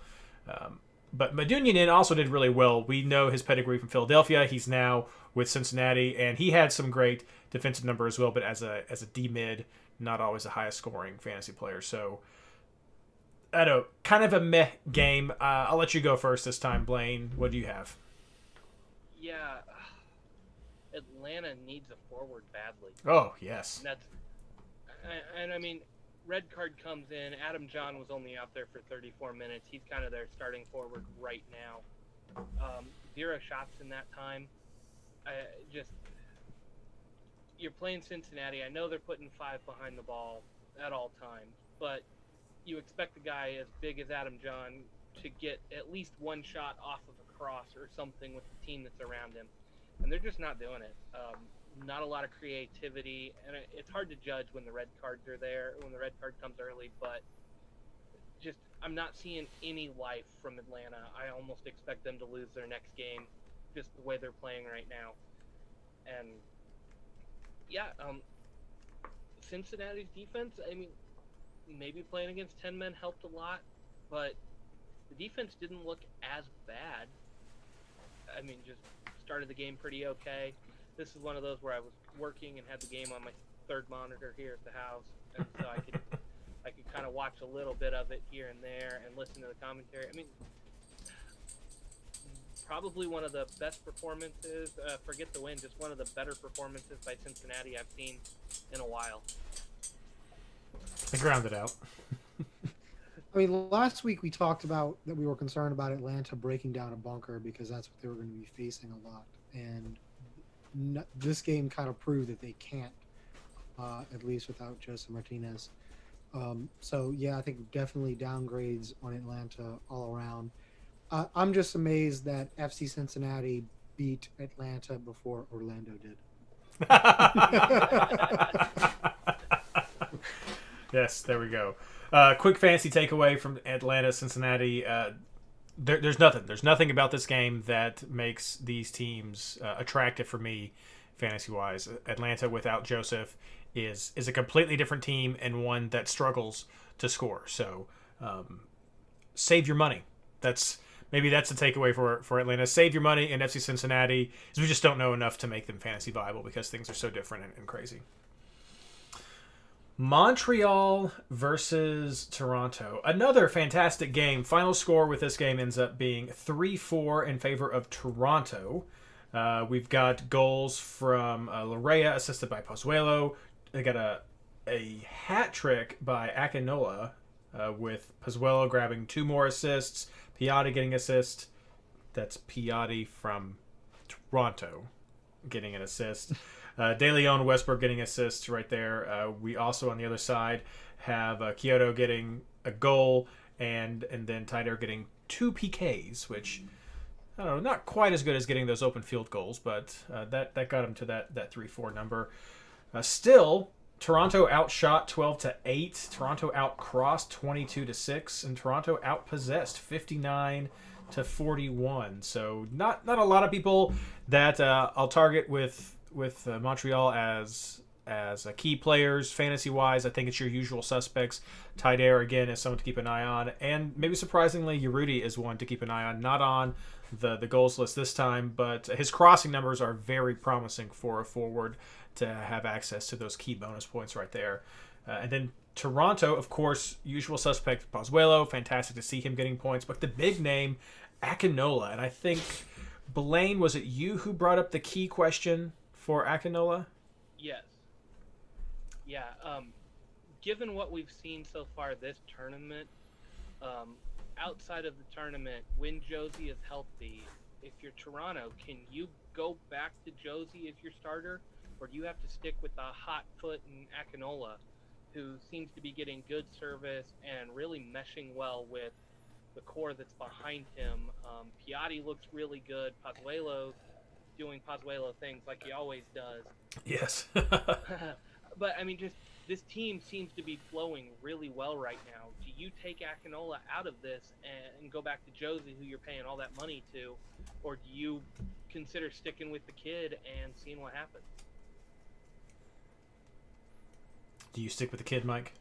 But Madunyanin also did really well. We know his pedigree from Philadelphia. He's now with Cincinnati, and he had some great defensive numbers as well, but as a D-mid, not always the highest scoring fantasy player. So, I don't know, kind of a meh game. I'll let you go first this time, Blaine. What do you have? Yeah, Atlanta needs a forward badly. Oh, yes. And I mean, red card comes in. Adam John was only out there for 34 minutes. He's kind of their starting forward right now. 0 shots in that time. You're playing Cincinnati. I know they're putting 5 behind the ball at all times, but you expect a guy as big as Adam John to get at least 1 shot off of a cross or something with the team that's around him, and they're just not doing it. Not a lot of creativity, and it's hard to judge when the red cards are there, when the red card comes early, but just I'm not seeing any life from Atlanta. I almost expect them to lose their next game, just the way they're playing right now. And yeah, Cincinnati's defense, I mean, maybe playing against 10 men helped a lot, but the defense didn't look as bad. I mean, just started the game pretty okay. This is one of those where I was working and had the game on my 3rd monitor here at the house, and so I could kind of watch a little bit of it here and there and listen to the commentary. I mean, probably one of the best performances, forget the win, just one of the better performances by Cincinnati I've seen in a while. I grounded out. I mean, last week we talked about that we were concerned about Atlanta breaking down a bunker because that's what they were going to be facing a lot. And this game kind of proved that they can't, at least without Joseph Martinez. So, yeah, I think definitely downgrades on Atlanta all around. I'm just amazed that FC Cincinnati beat Atlanta before Orlando did. Yes, there we go. Quick fantasy takeaway from Atlanta, Cincinnati. There's nothing. There's nothing about this game that makes these teams attractive for me, fantasy-wise. Atlanta without Joseph is a completely different team and one that struggles to score. So save your money. Maybe that's the takeaway for Atlanta. Save your money in FC Cincinnati, because we just don't know enough to make them fantasy viable because things are so different and crazy. Montreal versus Toronto. Another fantastic game. Final score with this game ends up being 3-4 in favor of Toronto. We've got goals from Larea, assisted by Pozuelo. They got a hat trick by Akinola, with Pozuelo grabbing 2 more assists. Piatti getting assist. That's Piatti from Toronto getting an assist. De Leon, Westbrook getting assists right there. We also, on the other side, have Kyoto getting a goal and then Tider getting 2 PKs, which, I don't know, not quite as good as getting those open field goals, but that got him to that 3-4 number. Still, Toronto outshot 12-8. Toronto outcrossed 22-6, and Toronto outpossessed 59-41. So not a lot of people that I'll target with Montreal as key players fantasy wise. I think it's your usual suspects. Tyder again is someone to keep an eye on, and maybe surprisingly, Urruti is one to keep an eye on. Not on the goals list this time, but his crossing numbers are very promising for a forward to have access to those key bonus points right there. And then Toronto, of course, usual suspect Pozuelo. Fantastic to see him getting points, but the big name Akinola, and I think Blaine, was it you who brought up the key question for Akinola? Yes. Yeah. Given what we've seen so far this tournament, outside of the tournament, when Josie is healthy, if you're Toronto, can you go back to Josie as your starter, or do you have to stick with the hot foot and Akinola, who seems to be getting good service and really meshing well with the core that's behind him? Piatti looks really good. Pozuelo's doing Pozuelo things like he always does. Yes. But, I mean, just this team seems to be flowing really well right now. Do you take Akinola out of this and go back to Josie, who you're paying all that money to, or do you consider sticking with the kid and seeing what happens? Do you stick with the kid, Mike?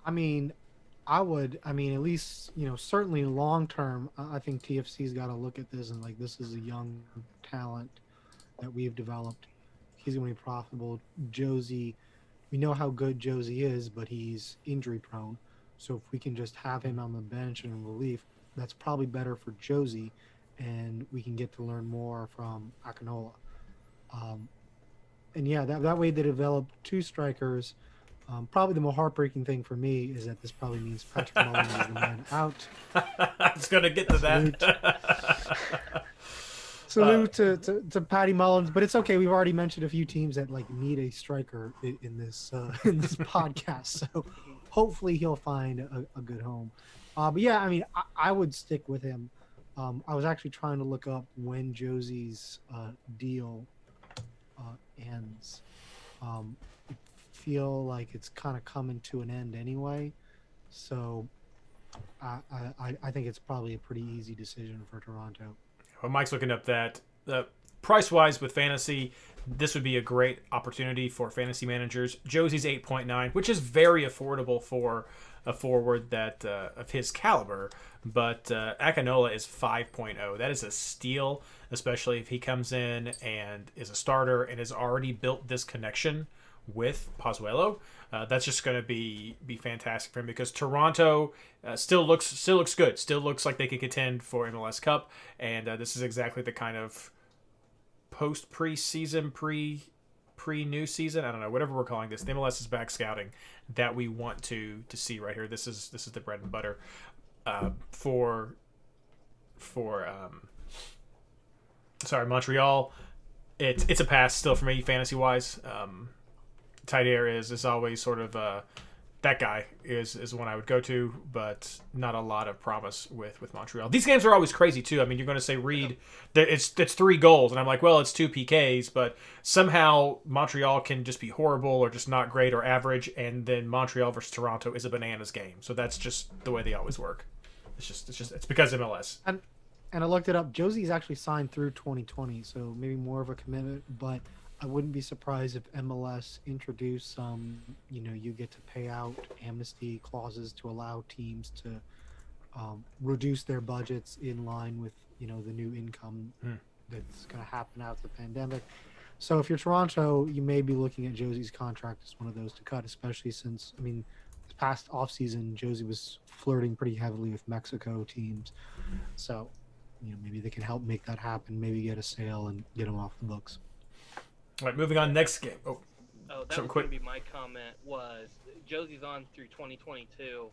I mean, I would. I mean, at least, certainly long term, I think TFC's got to look at this and like, this is a young talent that we've developed. He's going to be profitable. Josie, we know how good Josie is, but he's injury prone. So if we can just have him on the bench and in relief, that's probably better for Josie, and we can get to learn more from Akinola. And yeah, that way they develop two strikers. Probably the more heartbreaking thing for me is that this probably means Patrick Mueller is the man out. I was going to get to that. Salute to Patty Mullins, but it's okay. We've already mentioned a few teams that like need a striker in this podcast, so hopefully he'll find a good home. But yeah, I mean, I would stick with him. I was actually trying to look up when Josie's deal ends. I feel like it's kind of coming to an end anyway, so I think it's probably a pretty easy decision for Toronto. Well, Mike's looking up that price-wise with fantasy, this would be a great opportunity for fantasy managers. Josie's 8.9, which is very affordable for a forward that of his caliber, but Akinola is 5.0. That is a steal, especially if he comes in and is a starter and has already built this connection with Pozuelo. That's just going to be fantastic for him, because Toronto still looks good. Still looks like they could contend for MLS Cup, and this is exactly the kind of preseason, pre-new season, I don't know, whatever we're calling this. The MLS is back scouting that we want to see right here. This is the bread and butter for Montreal. It's a pass still for me fantasy wise. Tyder is always sort of that guy is one I would go to, but not a lot of promise with Montreal. These games are always crazy too. I mean, you're going to say Reed, it's 3 goals, and I'm like, well, it's 2 PKs, but somehow Montreal can just be horrible or just not great or average, and then Montreal versus Toronto is a bananas game. So that's just the way they always work. It's because MLS. And I looked it up. Josie's actually signed through 2020, so maybe more of a commitment, but I wouldn't be surprised if MLS introduced some, you get to pay out amnesty clauses to allow teams to reduce their budgets in line with, the new income that's going to happen after the pandemic. So if you're Toronto, you may be looking at Josie's contract as one of those to cut, especially since, this past offseason, Josie was flirting pretty heavily with Mexico teams. So, maybe they can help make that happen, maybe get a sale and get him off the books. All right, moving on. Next game. That was going to be my comment. Was Josie's on through 2022.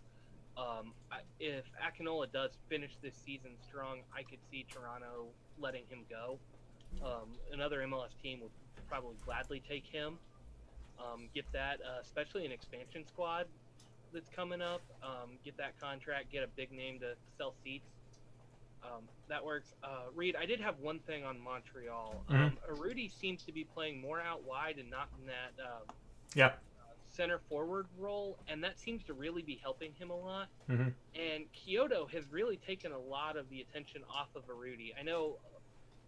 If Akinola does finish this season strong, I could see Toronto letting him go. Another MLS team would probably gladly take him. Get that, especially an expansion squad that's coming up. Get that contract. Get a big name to sell seats. That works. Reed, I did have one thing on Montreal. Urruti seems to be playing more out wide and not in that center forward role, and that seems to really be helping him a lot. And Kyoto has really taken a lot of the attention off of Urruti. I know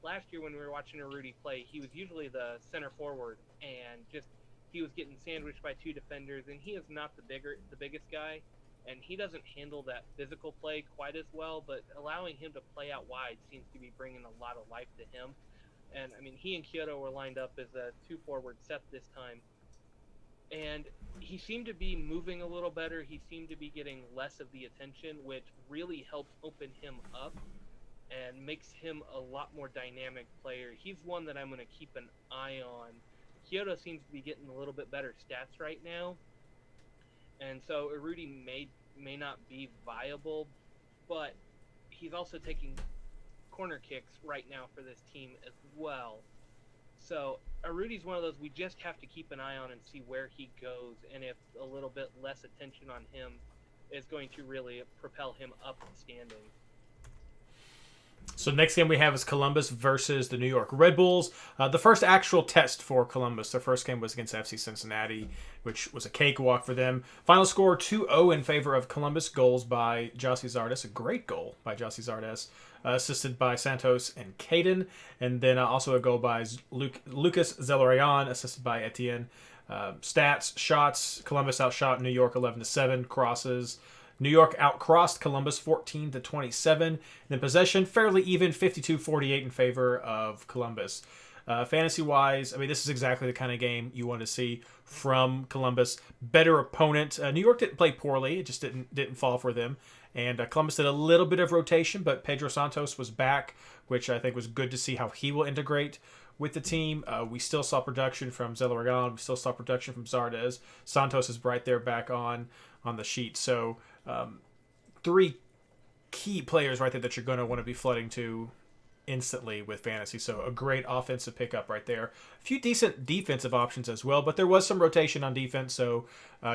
last year when we were watching Rudy play, he was usually the center forward, and just he was getting sandwiched by two defenders, and he is not the biggest guy, and he doesn't handle that physical play quite as well, but allowing him to play out wide seems to be bringing a lot of life to him. And I mean, he and Kyoto were lined up as a 2-forward set this time, and he seemed to be moving a little better. He seemed to be getting less of the attention, which really helps open him up and makes him a lot more dynamic player. He's one that I'm going to keep an eye on. Kyoto seems to be getting a little bit better stats right now, and so Rudy may not be viable, but he's also taking corner kicks right now for this team as well. So Rudy's one of those we just have to keep an eye on and see where he goes, and if a little bit less attention on him is going to really propel him up the standings. So next game we have is Columbus versus the New York Red Bulls. The first actual test for Columbus. Their first game was against FC Cincinnati, which was a cakewalk for them. Final score 2-0 in favor of Columbus. Goals by Jossie Zardes. A great goal by Jossie Zardes. Assisted by Santos and Caden. And then also a goal by Lucas Zelarayan, assisted by Etienne. Stats, shots. Columbus outshot New York 11-7. Crosses. New York outcrossed Columbus 14-27. And then possession, fairly even, 52-48 in favor of Columbus. Fantasy-wise, I mean, this is exactly the kind of game you want to see from Columbus. Better opponent. New York didn't play poorly. It just didn't fall for them. And Columbus did a little bit of rotation, but Pedro Santos was back, which I think was good to see how he will integrate with the team. We still saw production from Zelarayan. We still saw production from Zardes. Santos is right there back on the sheet. So three key players right there that you're going to want to be flooding to instantly with fantasy. So a great offensive pickup right there. A few decent defensive options as well, but there was some rotation on defense, so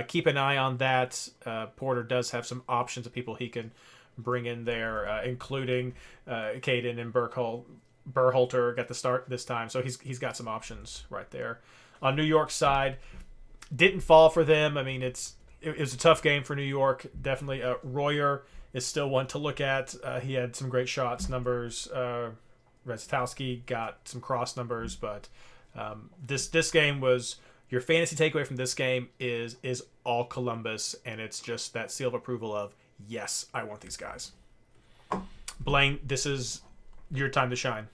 keep an eye on that. Porter does have some options of people he can bring in there, including Caden and Berhalter got the start this time, so he's got some options right there. On New York's side, didn't fall for them. I mean, it was a tough game for New York. Definitely, Royer is still one to look at. He had some great shots numbers. Redzitowski got some cross numbers, but this game was your fantasy takeaway from this game is all Columbus, and it's just that seal of approval of yes, I want these guys. Blaine, this is your time to shine.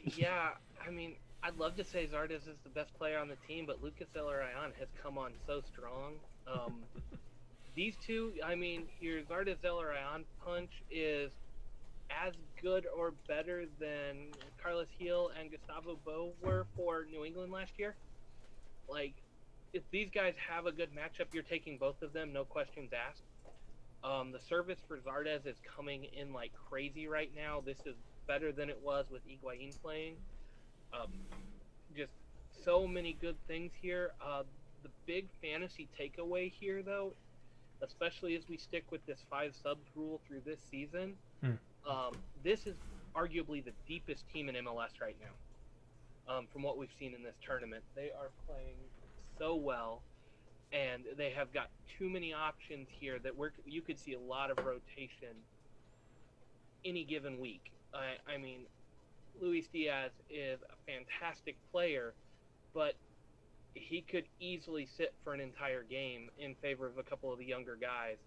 Yeah, I mean, I'd love to say Zardes is the best player on the team, but Lucas Zelarayan has come on so strong. These two, I mean, your Zardes Zelarayan punch is as good or better than Carlos Gil and Gustavo Bo were for New England last year. Like, if these guys have a good matchup, you're taking both of them, no questions asked. The service for Zardes is coming in like crazy right now. This is better than it was with Higuain playing. Just so many good things here. The big fantasy takeaway here, though, especially as we stick with this 5 subs rule through this season, this is arguably the deepest team in MLS right now. From what we've seen in this tournament, they are playing so well, and they have got too many options here that you could see a lot of rotation any given week. I mean, Luis Diaz is a fantastic player, but he could easily sit for an entire game in favor of a couple of the younger guys.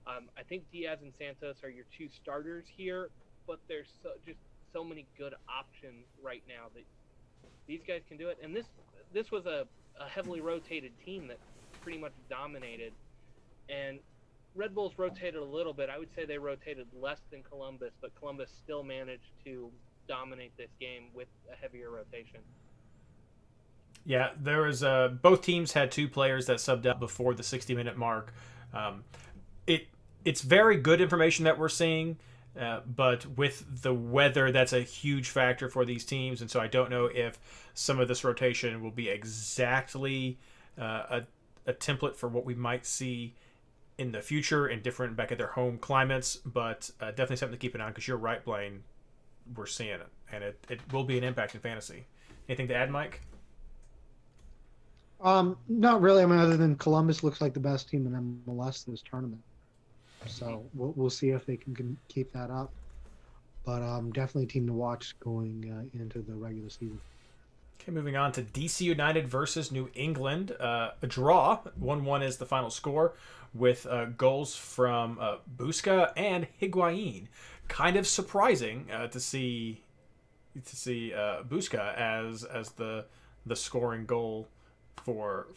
I think Diaz and Santos are your two starters here, but there's just so many good options right now that these guys can do it. And this was a heavily rotated team that pretty much dominated. And Red Bulls rotated a little bit. I would say they rotated less than Columbus, but Columbus still managed to dominate this game with a heavier rotation. Yeah, there was both teams had 2 players that subbed out before the 60-minute mark. It's very good information that we're seeing, but with the weather, that's a huge factor for these teams, and so I don't know if some of this rotation will be exactly a template for what we might see in the future in different back at their home climates, but definitely something to keep an eye on, because you're right, Blaine, we're seeing it, and it will be an impact in fantasy. Anything to add, Mike? Not really. I mean, other than Columbus looks like the best team in MLS in this tournament. So we'll see if they can keep that up. but definitely a team to watch going into the regular season. Okay, moving on to DC United versus New England. A draw. 1-1 is the final score with goals from Busca and Higuain. Kind of surprising to see Busca as the scoring goal for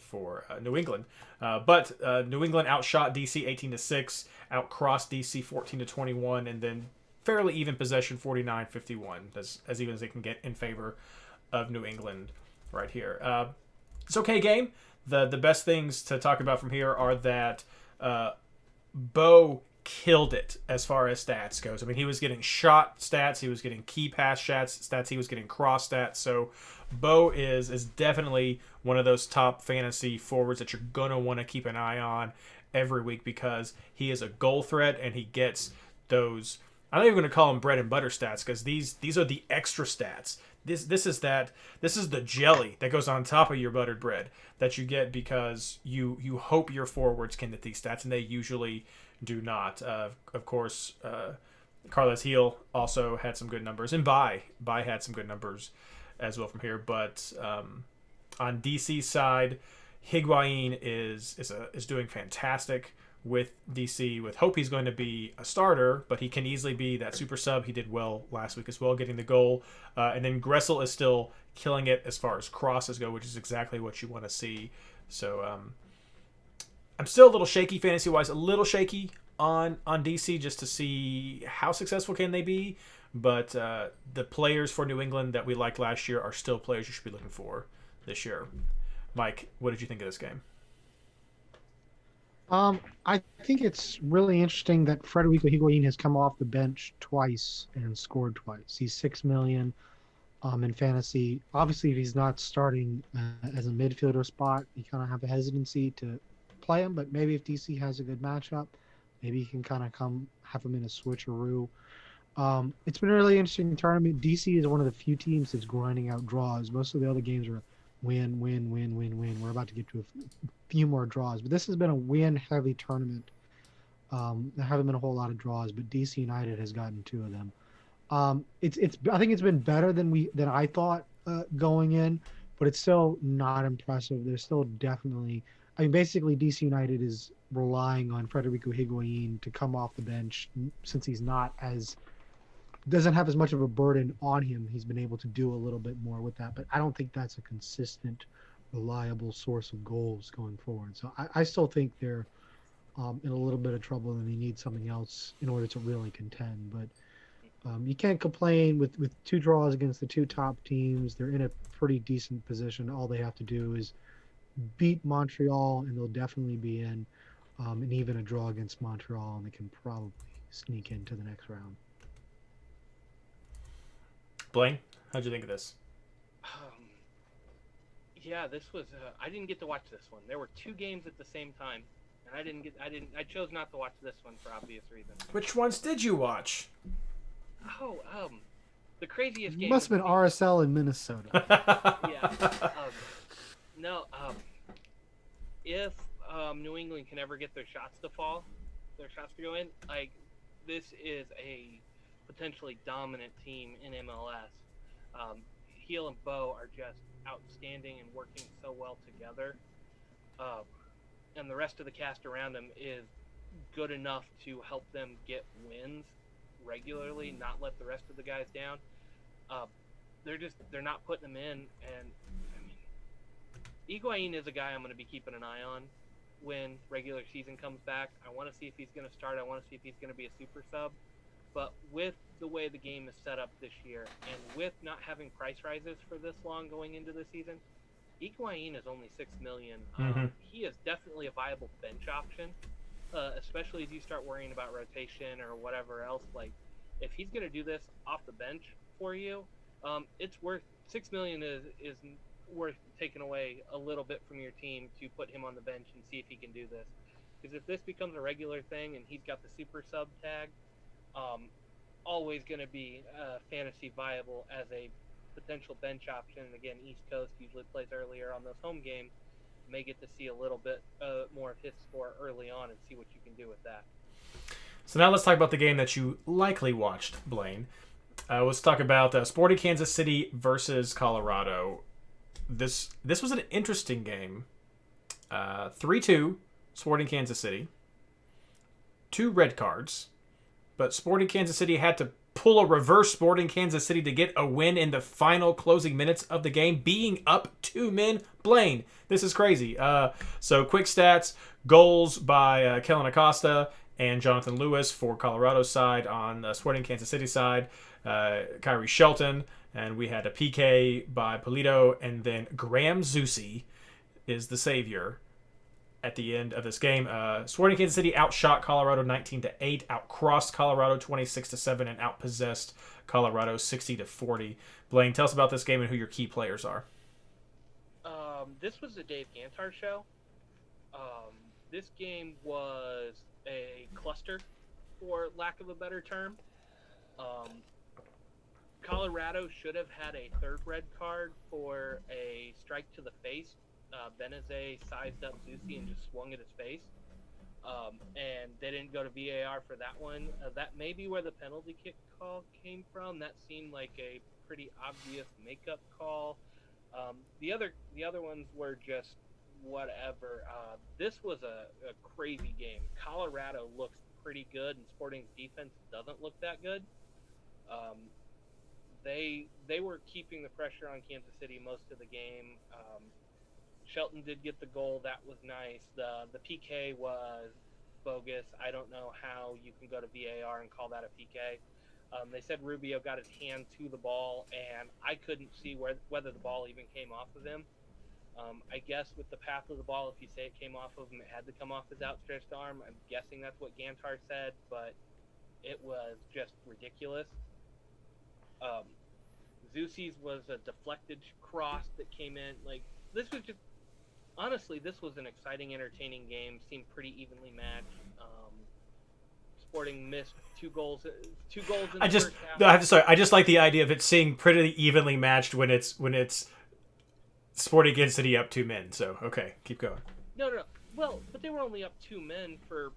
New England. But New England outshot DC 18-6, outcrossed DC 14-21, and then fairly even possession 49-51, as even as they can get in favor of New England right here. It's okay game. The best things to talk about from here are that Bo killed it as far as stats goes. I mean, he was getting shot stats, he was getting key pass stats, he was getting cross stats. So Bo is definitely one of those top fantasy forwards that you're gonna want to keep an eye on every week, because he is a goal threat and he gets those. I'm not even going to call them bread and butter stats, because these are the extra stats. This is the jelly that goes on top of your buttered bread that you get because you hope your forwards can hit these stats, and they usually do not. Of course, Carlos Heel also had some good numbers, and Bai had some good numbers as well from here. But on DC's side, Higuain is doing fantastic with DC, with hope he's going to be a starter, but he can easily be that super sub. He did well last week as well, getting the goal. And then Gressel is still killing it as far as crosses go, which is exactly what you want to see. So I'm still a little shaky fantasy-wise, a little shaky on DC just to see how successful can they be. But the players for New England that we liked last year are still players you should be looking for this year. Mike, what did you think of this game? I think it's really interesting that Frederico Higuain has come off the bench twice and scored twice. He's 6 million in fantasy. Obviously, if he's not starting as a midfielder spot, you kind of have a hesitancy to play him. But maybe if DC has a good matchup, maybe you can kind of have him in a switcheroo. It's been a really interesting tournament. DC is one of the few teams that's grinding out draws. Most of the other games are win. We're about to get to a few more draws, but this has been a win-heavy tournament. There haven't been a whole lot of draws, but DC United has gotten 2 of them. I think it's been better than I thought going in, but it's still not impressive. There's still definitely, I mean, basically DC United is relying on Frederico Higuain to come off the bench since he's doesn't have as much of a burden on him. He's been able to do a little bit more with that, but I don't think that's a consistent, reliable source of goals going forward. So I still think they're in a little bit of trouble and they need something else in order to really contend. But you can't complain with 2 draws against the 2 top teams. They're in a pretty decent position. All they have to do is beat Montreal, and they'll definitely be in, and even a draw against Montreal, and they can probably sneak into the next round. Blaine, how'd you think of this? Yeah, this was. I didn't get to watch this one. There were 2 games at the same time, and I chose not to watch this one for obvious reasons. Which ones did you watch? Oh, the craziest game. Must have been RSL in Minnesota. Yeah. No. If New England can ever get their shots to go in, like, this is a potentially dominant team in MLS. Heel and Bo are just outstanding and working so well together. And the rest of the cast around them is good enough to help them get wins regularly, not let the rest of the guys down. They're not putting them in, and I mean, Higuain is a guy I'm going to be keeping an eye on when regular season comes back. I want to see if he's going to start. I want to see if he's going to be a super sub. But with the way the game is set up this year, and with not having price rises for this long going into the season, Higuain is only 6 million. He is definitely a viable bench option, especially as you start worrying about rotation or whatever else. Like, if he's going to do this off the bench for you, it's worth 6 million is worth taking away a little bit from your team to put him on the bench and see if he can do this. Because if this becomes a regular thing and he's got the super sub tag, always going to be fantasy viable as a potential bench option. And again, East Coast usually plays earlier on those home games. May get to see a little bit more of his score early on and see what you can do with that. So now let's talk about the game that you likely watched, Blaine. Let's talk about Sporting Kansas City versus Colorado. This was an interesting game. 3-2, Sporting Kansas City. 2 red cards. But Sporting Kansas City had to pull a reverse Sporting Kansas City to get a win in the final closing minutes of the game, being up 2 men. Blaine, this is crazy. So quick stats, goals by Kellen Acosta and Jonathan Lewis for Colorado's side. On Sporting Kansas City side, Kyrie Shelton, and we had a PK by Polito, and then Graham Zusi is the savior at the end of this game. Sporting Kansas City outshot Colorado 19-8, outcrossed Colorado 26-7, and outpossessed Colorado 60-40. Blaine, tell us about this game and who your key players are. This was the Dave Gantar show. This game was a cluster, for lack of a better term. Colorado should have had a 3rd red card for a strike to the face. Benezet sized up Zusi and just swung at his face. And they didn't go to VAR for that one. That may be where the penalty kick call came from. That seemed like a pretty obvious makeup call. The other ones were just whatever. This was a crazy game. Colorado looks pretty good, and Sporting's defense doesn't look that good. They were keeping the pressure on Kansas City most of the game. Shelton did get the goal. That was nice. The PK was bogus. I don't know how you can go to VAR and call that a PK. They said Rubio got his hand to the ball, and I couldn't see whether the ball even came off of him. I guess with the path of the ball, if you say it came off of him, it had to come off his outstretched arm. I'm guessing that's what Gantar said, but it was just ridiculous. Zusi's was a deflected cross that came in. Like, this was just, honestly, this was an exciting, entertaining game. Seemed pretty evenly matched. Sporting missed 2 goals in the first half. I just like the idea of it seeing pretty evenly matched when it's Sporting Kansas City up 2 men. So okay, keep going. No. Well, but they were only up 2 men for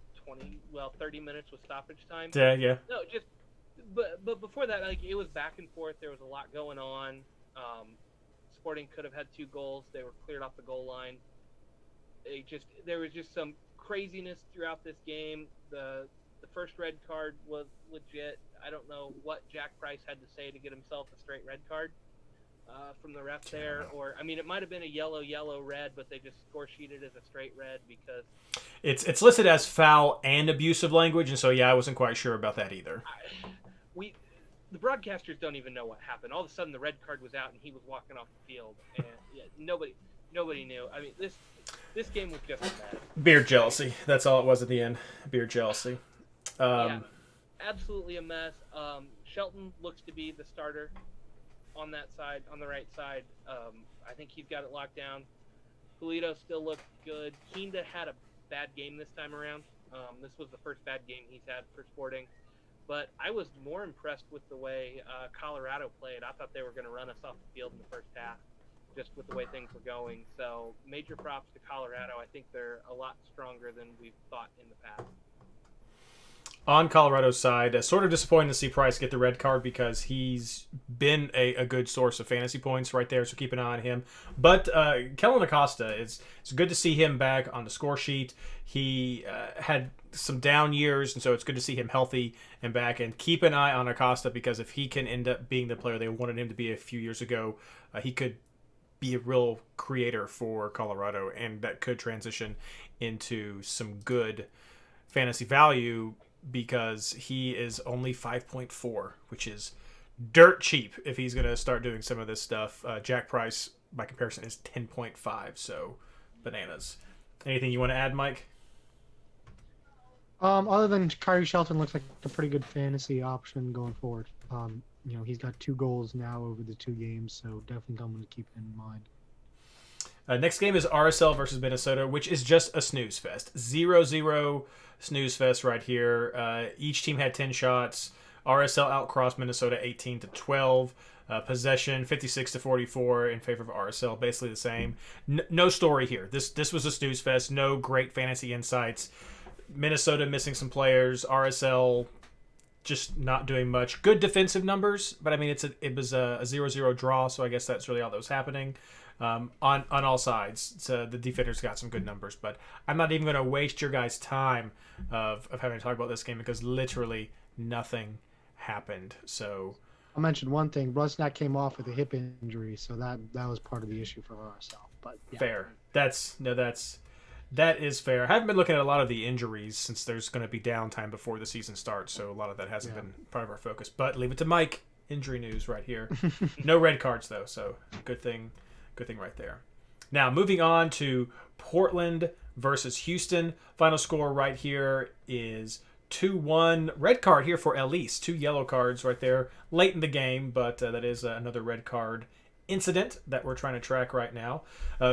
30 minutes with stoppage time. Yeah. No, but before that, like, it was back and forth. There was a lot going on. Sporting could have had 2 goals. They were cleared off the goal line. There was just some craziness throughout this game. The first red card was legit. I don't know what Jack Price had to say to get himself a straight red card from the ref there. Or, I mean, it might have been a yellow red, but they just score sheeted as a straight red because it's listed as foul and abusive language, and so yeah, I wasn't quite sure about that either. The broadcasters don't even know what happened. All of a sudden, the red card was out, and he was walking off the field, and nobody knew. I mean, this game was just a mess. Beer jealousy. That's all it was at the end. Beer jealousy. Yeah, absolutely a mess. Shelton looks to be the starter on that side, on the right side. I think he's got it locked down. Polito still looked good. Kinda had a bad game this time around. This was the first bad game he's had for Sporting. But I was more impressed with the way Colorado played. I thought they were going to run us off the field in the first half, just with the way things were going. So major props to Colorado. I think they're a lot stronger than we've thought in the past. On Colorado's side, sort of disappointing to see Price get the red card because he's been a good source of fantasy points right there, so keep an eye on him. But Kellen Acosta, it's good to see him back on the score sheet. He had some down years, and so it's good to see him healthy and back. And keep an eye on Acosta because if he can end up being the player they wanted him to be a few years ago, he could be a real creator for Colorado, and that could transition into some good fantasy value because he is only 5.4, which is dirt cheap if he's going to start doing some of this stuff. Jack Price, by comparison, is 10.5, so bananas. Anything you want to add, Mike? Other than Kyrie Shelton looks like a pretty good fantasy option going forward. He's got 2 goals now over the 2 games, so definitely someone to keep in mind. Next game is RSL versus Minnesota, which is just a snooze fest. 0-0 snooze fest right here. Each team had 10 shots. RSL outcrossed Minnesota 18-12. Possession 56-44 in favor of RSL, basically the same. No story here. This was a snooze fest. No great fantasy insights. Minnesota missing some players. RSL just not doing much. Good defensive numbers, but I mean it was a 0-0 draw, so I guess that's really all that was happening on all sides. So the defenders got some good numbers, but I'm not even going to waste your guys' time of having to talk about this game because literally nothing happened. So I'll mention one thing. Rusnak came off with a hip injury, so that was part of the issue for ourselves. But yeah. Fair. That is fair. I haven't been looking at a lot of the injuries since there's going to be downtime before the season starts, so a lot of that hasn't been part of our focus. But leave it to Mike. Injury news right here. No red cards though, so good thing right there. Now moving on to Portland versus Houston. Final score right here is 2-1. Red card here for Elise. 2 yellow cards right there late in the game, but that is another red card incident that we're trying to track right now.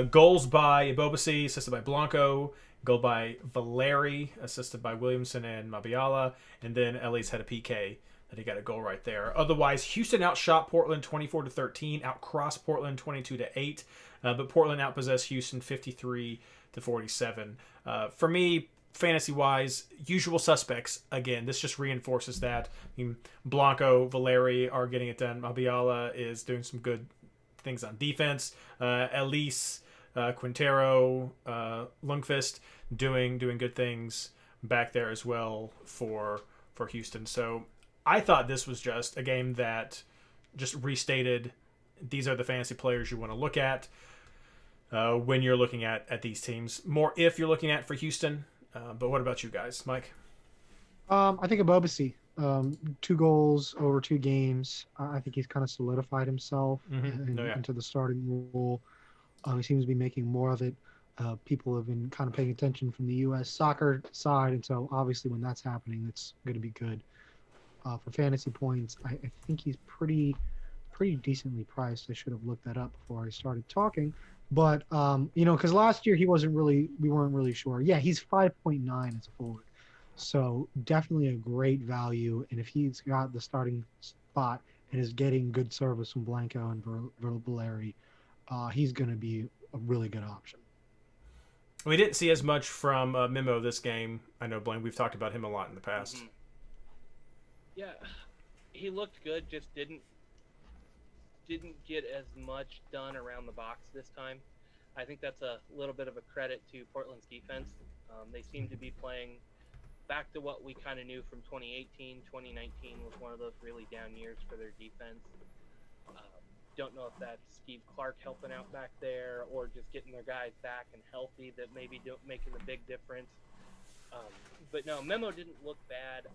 Goals by Bobasi, assisted by Blanco. Goal by Valeri, assisted by Williamson and Mabiala. And then Ellis had a PK that he got a goal right there. Otherwise, Houston outshot Portland 24-13, outcrossed Portland 22-8. But Portland outpossessed Houston 53-47. For me, fantasy-wise, usual suspects. Again, this just reinforces that. I mean, Blanco, Valeri are getting it done. Mabiala is doing some good things on defense. Elise, Quintero, Lundqvist doing good things back there as well for Houston. So I thought this was just a game that just restated these are the fantasy players you want to look at when you're looking at these teams. More if you're looking at for Houston. But what about you guys, Mike? I think Abobasi. 2 goals over 2 games. I think he's kind of solidified himself into the starting role. He seems to be making more of it. People have been kind of paying attention from the U.S. soccer side, and so obviously when that's happening, it's going to be good. For fantasy points, I think he's pretty decently priced. I should have looked that up before I started talking. But, because last year we weren't really sure. Yeah, he's 5.9 as a forward. So definitely a great value. And if he's got the starting spot and is getting good service from Blanco and Valeri, he's going to be a really good option. We didn't see as much from Memo this game. I know, Blaine, we've talked about him a lot in the past. Mm-hmm. Yeah, he looked good, just didn't get as much done around the box this time. I think that's a little bit of a credit to Portland's defense. They seem to be playing back to what we kind of knew from 2018. 2019 was one of those really down years for their defense. Don't know if that's Steve Clark helping out back there or just getting their guys back and healthy that maybe making the big difference. But no, Memo didn't look bad.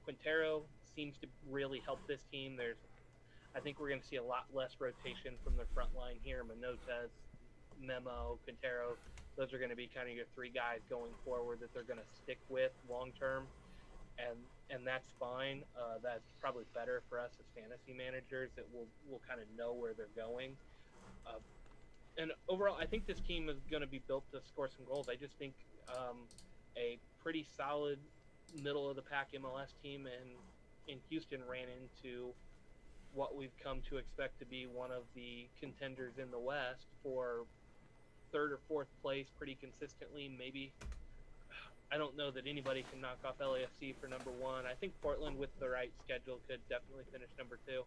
Quintero seems to really help this team. I think we're going to see a lot less rotation from the front line here. Manotas, Memo, Quintero, those are going to be kind of your 3 guys going forward that they're going to stick with long term, and that's fine. That's probably better for us as fantasy managers that we'll kind of know where they're going. And overall, I think this team is going to be built to score some goals. I just think a pretty solid middle of the pack MLS team in Houston ran into what we've come to expect to be one of the contenders in the West for 3rd or 4th place pretty consistently. Maybe, I don't know that anybody can knock off LAFC for number 1. I think Portland with the right schedule could definitely finish number 2.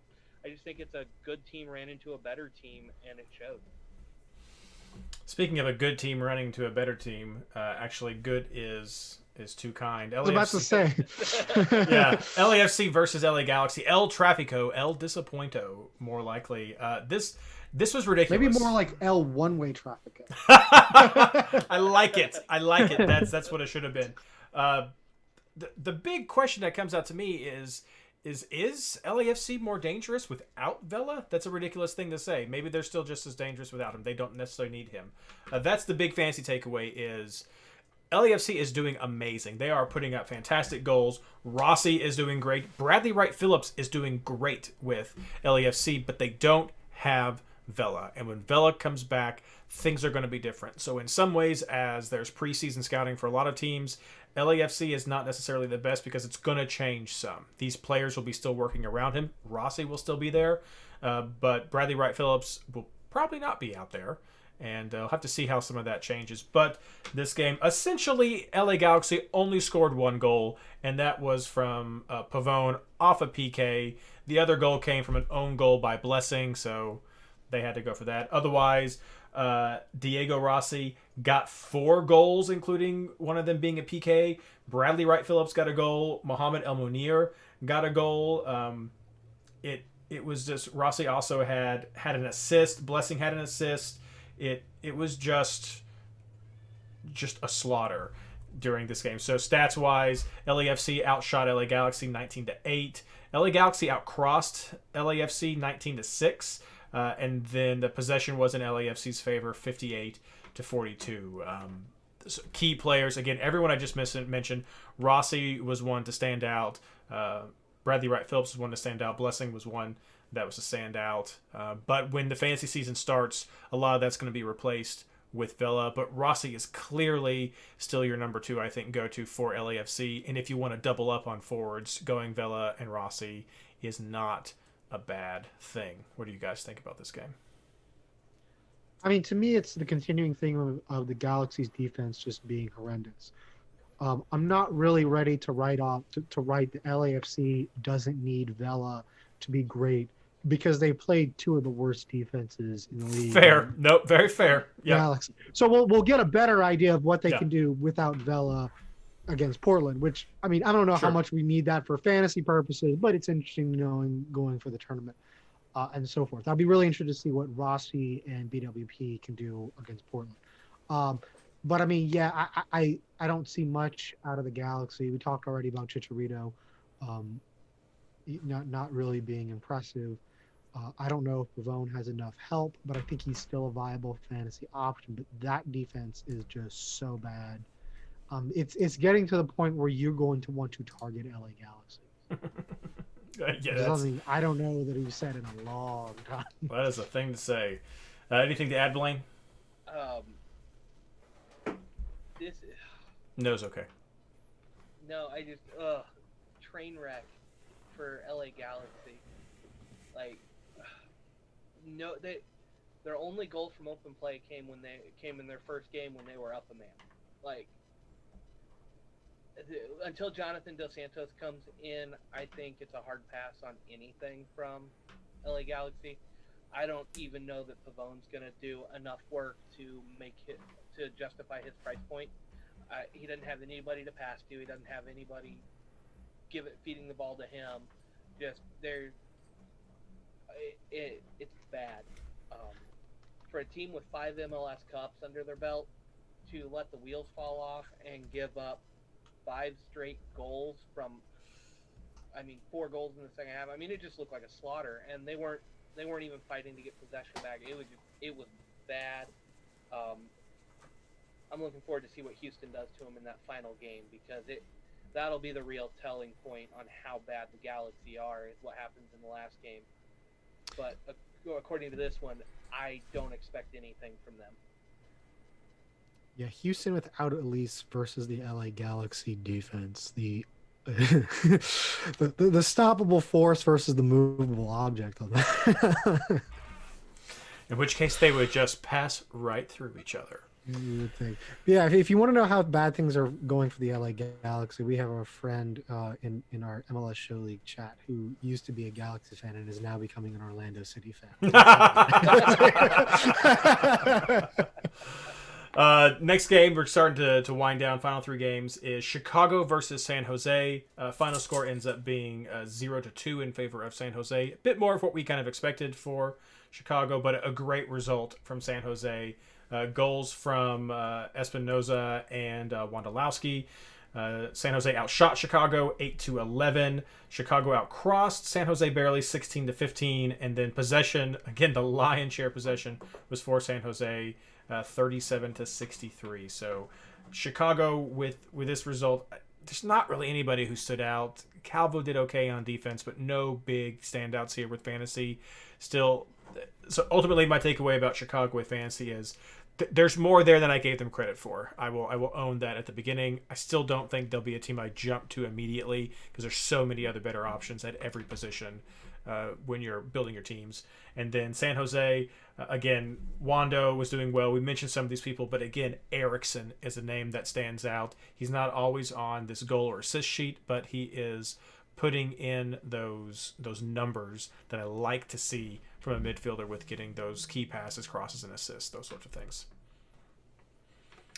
I just think it's a good team ran into a better team, and it showed. Speaking of a good team running to a better team, actually good is too kind. I was about to say. Yeah, LAFC versus LA Galaxy. El Trafico, El Disappointo, more likely. This was ridiculous. Maybe more like El One-Way Traffic. I like it. That's what it should have been. The big question that comes out to me is LAFC more dangerous without Vela? That's a ridiculous thing to say. Maybe they're still just as dangerous without him. They don't necessarily need him. That's the big fancy takeaway is LAFC is doing amazing. They are putting up fantastic goals. Rossi is doing great. Bradley Wright Phillips is doing great with LAFC, but they don't have Vela. And when Vela comes back, things are going to be different. So in some ways, as there's preseason scouting for a lot of teams, LAFC is not necessarily the best because it's going to change some. These players will be still working around him. Rossi will still be there, but Bradley Wright Phillips will probably not be out there. And I'll have to see how some of that changes. But this game, essentially, LA Galaxy only scored one goal, and that was from Pavone off a PK. The other goal came from an own goal by Blessing, so they had to go for that. Otherwise, Diego Rossi got 4 goals, including one of them being a PK. Bradley Wright Phillips got a goal. Mohamed El Munir got a goal. It was just Rossi also had an assist. Blessing had an assist. It was just a slaughter during this game. So stats wise, LAFC outshot LA Galaxy 19-8. LA Galaxy outcrossed LAFC 19-6. And then the possession was in LAFC's favor, 58-42. So key players, again, everyone I just mentioned. Rossi was one to stand out. Bradley Wright Phillips was one to stand out. Blessing was one that was a standout. But when the fantasy season starts, a lot of that's going to be replaced with Vela. But Rossi is clearly still your number 2, I think, go-to for LAFC. And if you want to double up on forwards, going Vela and Rossi is not a bad thing. What do you guys think about this game? I mean, to me, it's the continuing thing of the Galaxy's defense just being horrendous. I'm not really ready to write the LAFC doesn't need Vela to be great, because they played 2 of the worst defenses in the league. Fair. Nope. Very fair. Yeah. Galaxy. So we'll get a better idea of what they can do without Vela against Portland, which, I mean, I don't know how much we need that for fantasy purposes, but it's interesting knowing going for the tournament and so forth. I'll be really interested to see what Rossi and BWP can do against Portland. But I mean, yeah, I don't see much out of the Galaxy. We talked already about Chicharito not really being impressive. I don't know if Pavone has enough help, but I think he's still a viable fantasy option. But that defense is just so bad. It's getting to the point where you're going to want to target LA Galaxy. Something I don't know that we've said in a long time. That is a thing to say. Anything to add, Blaine? No, it's okay. No, I just train wreck for LA Galaxy. Like, no, their only goal from open play came in their first game when they were up a man. Like, until Jonathan Dos Santos comes in, I think it's a hard pass on anything from LA Galaxy. I don't even know that Pavone's going to do enough work to justify his price point. He doesn't have anybody to pass to. He doesn't have anybody feeding the ball to him. Just it's bad. For a team with 5 MLS Cups under their belt, to let the wheels fall off and give up 5 straight goals from, 4 goals in the second half. I mean, it just looked like a slaughter, and they weren't even fighting to get possession back. It was bad. I'm looking forward to see what Houston does to him in that final game, because that'll be the real telling point on how bad the Galaxy are, is what happens in the last game. But according to this one, I don't expect anything from them. Yeah, Houston without Elise versus the LA Galaxy defense. The stoppable force versus the movable object of that. In which case they would just pass right through each other. You would think. Yeah, if you want to know how bad things are going for the LA Galaxy, we have a friend in our MLS Show League chat who used to be a Galaxy fan and is now becoming an Orlando City fan. Next game, we're starting to wind down. Final 3 games is Chicago versus San Jose. Final score ends up being 0-2 in favor of San Jose. A bit more of what we kind of expected for Chicago, but a great result from San Jose. Goals from Espinoza and Wondolowski. San Jose outshot Chicago 8-11. Chicago outcrossed San Jose barely 16-15, and then possession, again the lion's share possession, was for San Jose 37-63. So Chicago with this result, there's not really anybody who stood out. Calvo did okay on defense, but no big standouts here with fantasy. Still, so ultimately my takeaway about Chicago with fantasy is there's more there than I gave them credit for. I will own that at the beginning. I still don't think they'll be a team I jump to immediately, because there's so many other better options at every position. when you're building your teams. And then San Jose, again, Wando was doing well. We mentioned some of these people, but again, Erickson is a name that stands out. He's not always on this goal or assist sheet, but he is putting in those numbers that I like to see from a midfielder with getting those key passes, crosses, and assists, those sorts of things.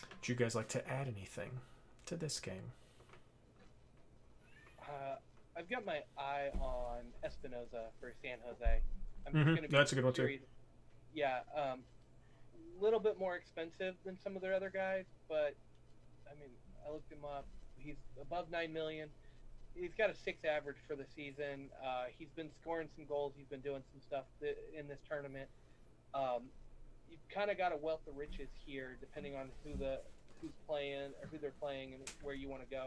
Would you guys like to add anything to this game? I've got my eye on Espinoza for San Jose. I'm just going to be That's a good one too. Yeah, little bit more expensive than some of their other guys, but I mean, I looked him up. He's above 9 million. He's got a 6 average for the season. He's been scoring some goals. He's been doing some stuff in this tournament. You've kind of got a wealth of riches here, depending on who's playing or who they're playing and where you want to go.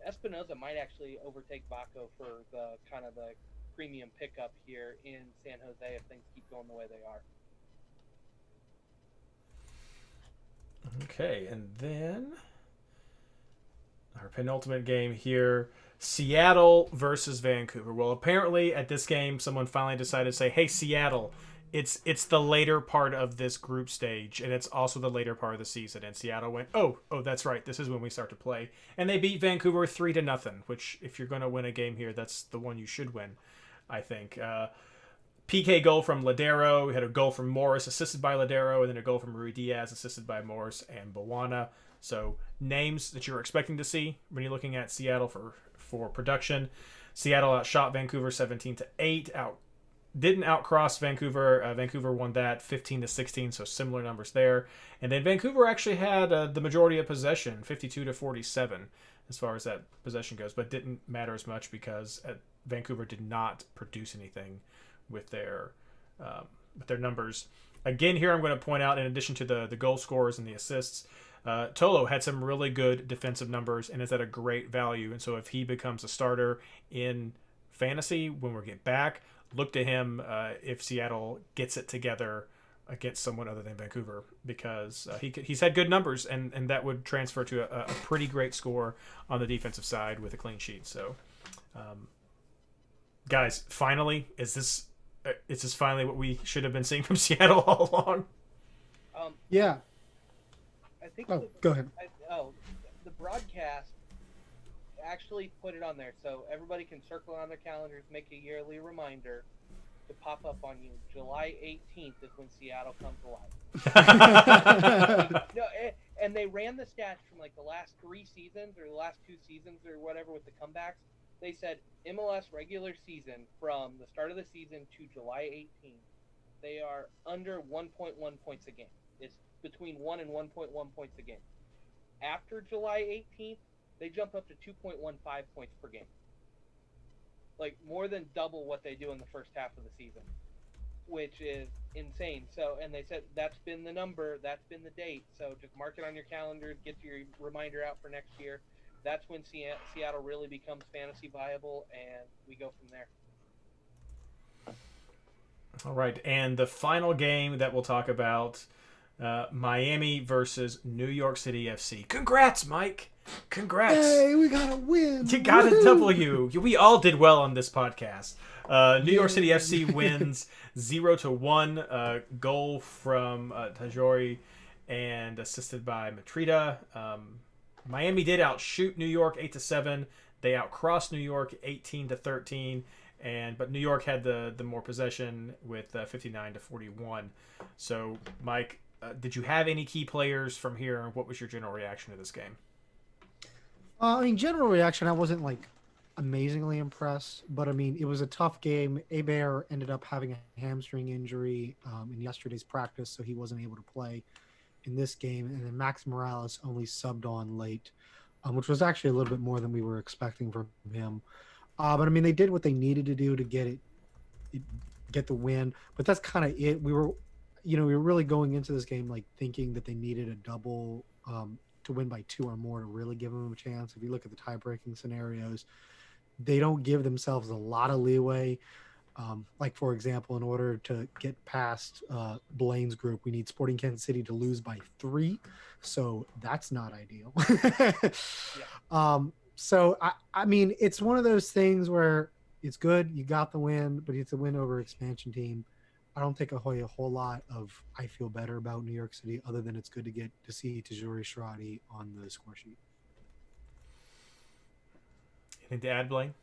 Espinoza might actually overtake Baco for the kind of the premium pickup here in San Jose if things keep going the way they are. Okay, and then our penultimate game here, Seattle versus Vancouver. Well, apparently at this game, someone finally decided to say, hey, Seattle, it's the later part of this group stage, and it's also the later part of the season. And Seattle went, oh, that's right. This is when we start to play. And they beat Vancouver 3-0, which if you're going to win a game here, that's the one you should win, I think. PK goal from Ladero. We had a goal from Morris, assisted by Ladero, and then a goal from Rui Diaz, assisted by Morris and Bawana. So names that you're expecting to see when you're looking at Seattle for production. Seattle outshot Vancouver 17-8. Didn't outcross Vancouver. Vancouver won that 15-16, so similar numbers there. And then Vancouver actually had the majority of possession, 52-47, as far as that possession goes, but didn't matter as much because Vancouver did not produce anything with their numbers. Again, here I'm going to point out, in addition to the goal scorers and the assists, Tolo had some really good defensive numbers and is at a great value. And so if he becomes a starter in fantasy when we get back, look to him if Seattle gets it together against someone other than Vancouver, because he's had good numbers, and that would transfer to a pretty great score on the defensive side with a clean sheet. So, guys, finally, is this finally what we should have been seeing from Seattle all along? Yeah. I think. Go ahead. The broadcast actually put it on there, so everybody can circle on their calendars, make a yearly reminder to pop up on you. July 18th is when Seattle comes alive. No, and they ran the stats from like the last 3 seasons or the last 2 seasons or whatever with the comebacks. They said MLS regular season from the start of the season to July 18th, they are under 1.1 points a game. It's between 1 and 1.1 points a game. After July 18th, they jump up to 2.15 points per game. Like more than double what they do in the first half of the season, which is insane. So, and they said that's been the number, that's been the date. So just mark it on your calendar, get your reminder out for next year. That's when Seattle really becomes fantasy viable, and we go from there. All right, and the final game that we'll talk about, Miami versus New York City FC. Congrats, Mike. Congrats. Hey, we got a win. You got a W. We all did well on this podcast. New York City FC wins 0-1. Goal from Tajori and assisted by Matrida. Miami did outshoot New York 8-7. They outcrossed New York 18-13. But New York had the more possession with 59-41. So, Mike, did you have any key players from here, and what was your general reaction to this game? General reaction, I wasn't like amazingly impressed, but I mean, it was a tough game. Hebert ended up having a hamstring injury in yesterday's practice, so he wasn't able to play in this game. And then Max Morales only subbed on late, which was actually a little bit more than we were expecting from him. But I mean, they did what they needed to do to get the win. But that's kind of it. We were really going into this game like thinking that they needed a double to win by 2 or more to really give them a chance. If you look at the tie-breaking scenarios, they don't give themselves a lot of leeway. Like, for example, in order to get past Blaine's group, we need Sporting Kansas City to lose by 3. So that's not ideal. Yeah. So, I mean, it's one of those things where, it's good. You got the win, but it's a win over expansion team. I don't take a whole lot of I feel better about New York City, other than it's good to get to see Tajuri Shradi on the score sheet. Anything to add, Blaine?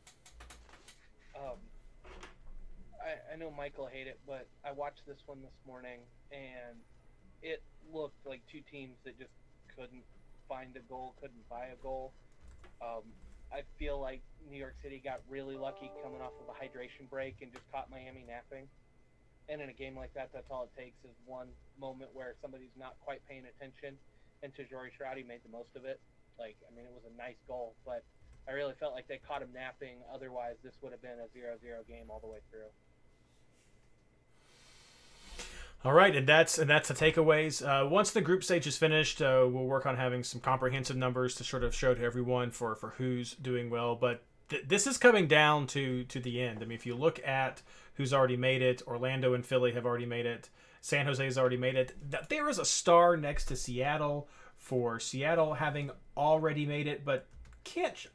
I know Mike will hate it, but I watched this one this morning, and it looked like two teams that just couldn't find a goal, couldn't buy a goal. I feel like New York City got really lucky coming off of a hydration break and just caught Miami napping. And in a game like that, that's all it takes is one moment where somebody's not quite paying attention, and Tajuri Shradi made the most of it. Like, I mean, it was a nice goal, but I really felt like they caught him napping. Otherwise, this would have been a 0-0 game all the way through. All right, and that's the takeaways. Once the group stage is finished, we'll work on having some comprehensive numbers to sort of show to everyone for who's doing well. But this is coming down to the end. I mean, if you look at who's already made it, Orlando and Philly have already made it. San Jose has already made it. There is a star next to Seattle for Seattle having already made it, but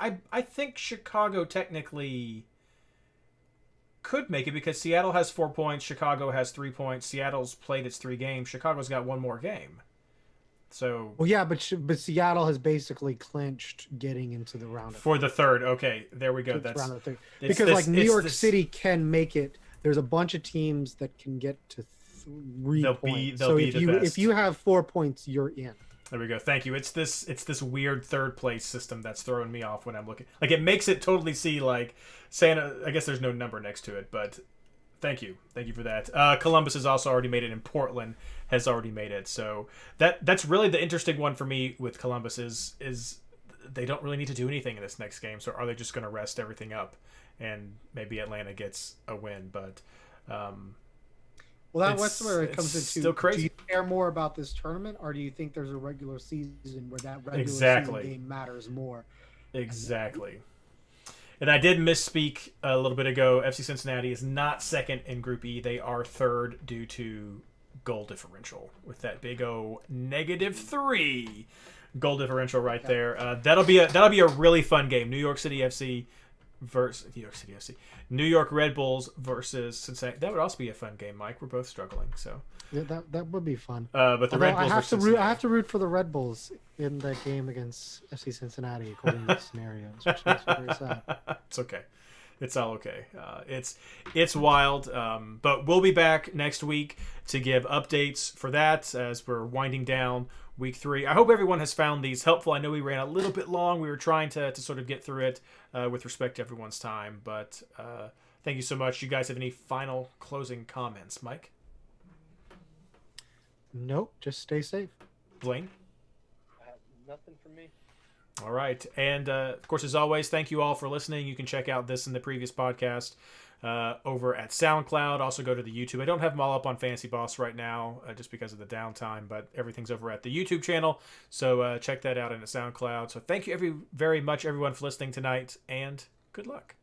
I think Chicago technically could make it because Seattle has 4 points, Chicago has 3 points. Seattle's played its 3 games. Chicago's got one more game. So well, yeah, but Seattle has basically clinched getting into the round for the third. Okay, there we go. That's round of third. Because New York City can make it. There's a bunch of teams that can get to 3 points. They'll be the best. If you have 4 points, you're in. There we go. Thank you. It's this weird third place system that's throwing me off when I'm looking. Like, it makes it totally see like Santa. I guess there's no number next to it, but thank you for that. Columbus has also already made it, and Portland has already made it. So that's really the interesting one for me with Columbus is they don't really need to do anything in this next game. So are they just going to rest everything up, and maybe Atlanta gets a win? But well, that's where it comes into. Still crazy. Do you care more about this tournament, or do you think there's a regular season where that regular Exactly. season game matters more? Exactly. And I did misspeak a little bit ago. FC Cincinnati is not second in Group E. They are third due to goal differential with that big O -3 goal differential right there. That'll be a really fun game. New York City FC versus New York Red Bulls versus Cincinnati. That would also be a fun game, Mike. We're both struggling, so yeah, that would be fun. But the Red Bulls I have to root for the Red Bulls in that game against FC Cincinnati, according to the scenarios, which makes me very sad. It's okay. It's all okay. It's wild. But we'll be back next week to give updates for that as we're winding down week 3. I hope everyone has found these helpful. I know we ran a little bit long. We were trying to sort of get through it with respect to everyone's time. But thank you so much. You guys have any final closing comments, Mike? Nope. Just stay safe. Blaine? Nothing from me. All right. And, of course, as always, thank you all for listening. You can check out this and the previous podcast over at SoundCloud. Also go to the YouTube. I don't have them all up on Fantasy Boss right now just because of the downtime, but everything's over at the YouTube channel. So check that out in the SoundCloud. So thank you very much, everyone, for listening tonight, and good luck.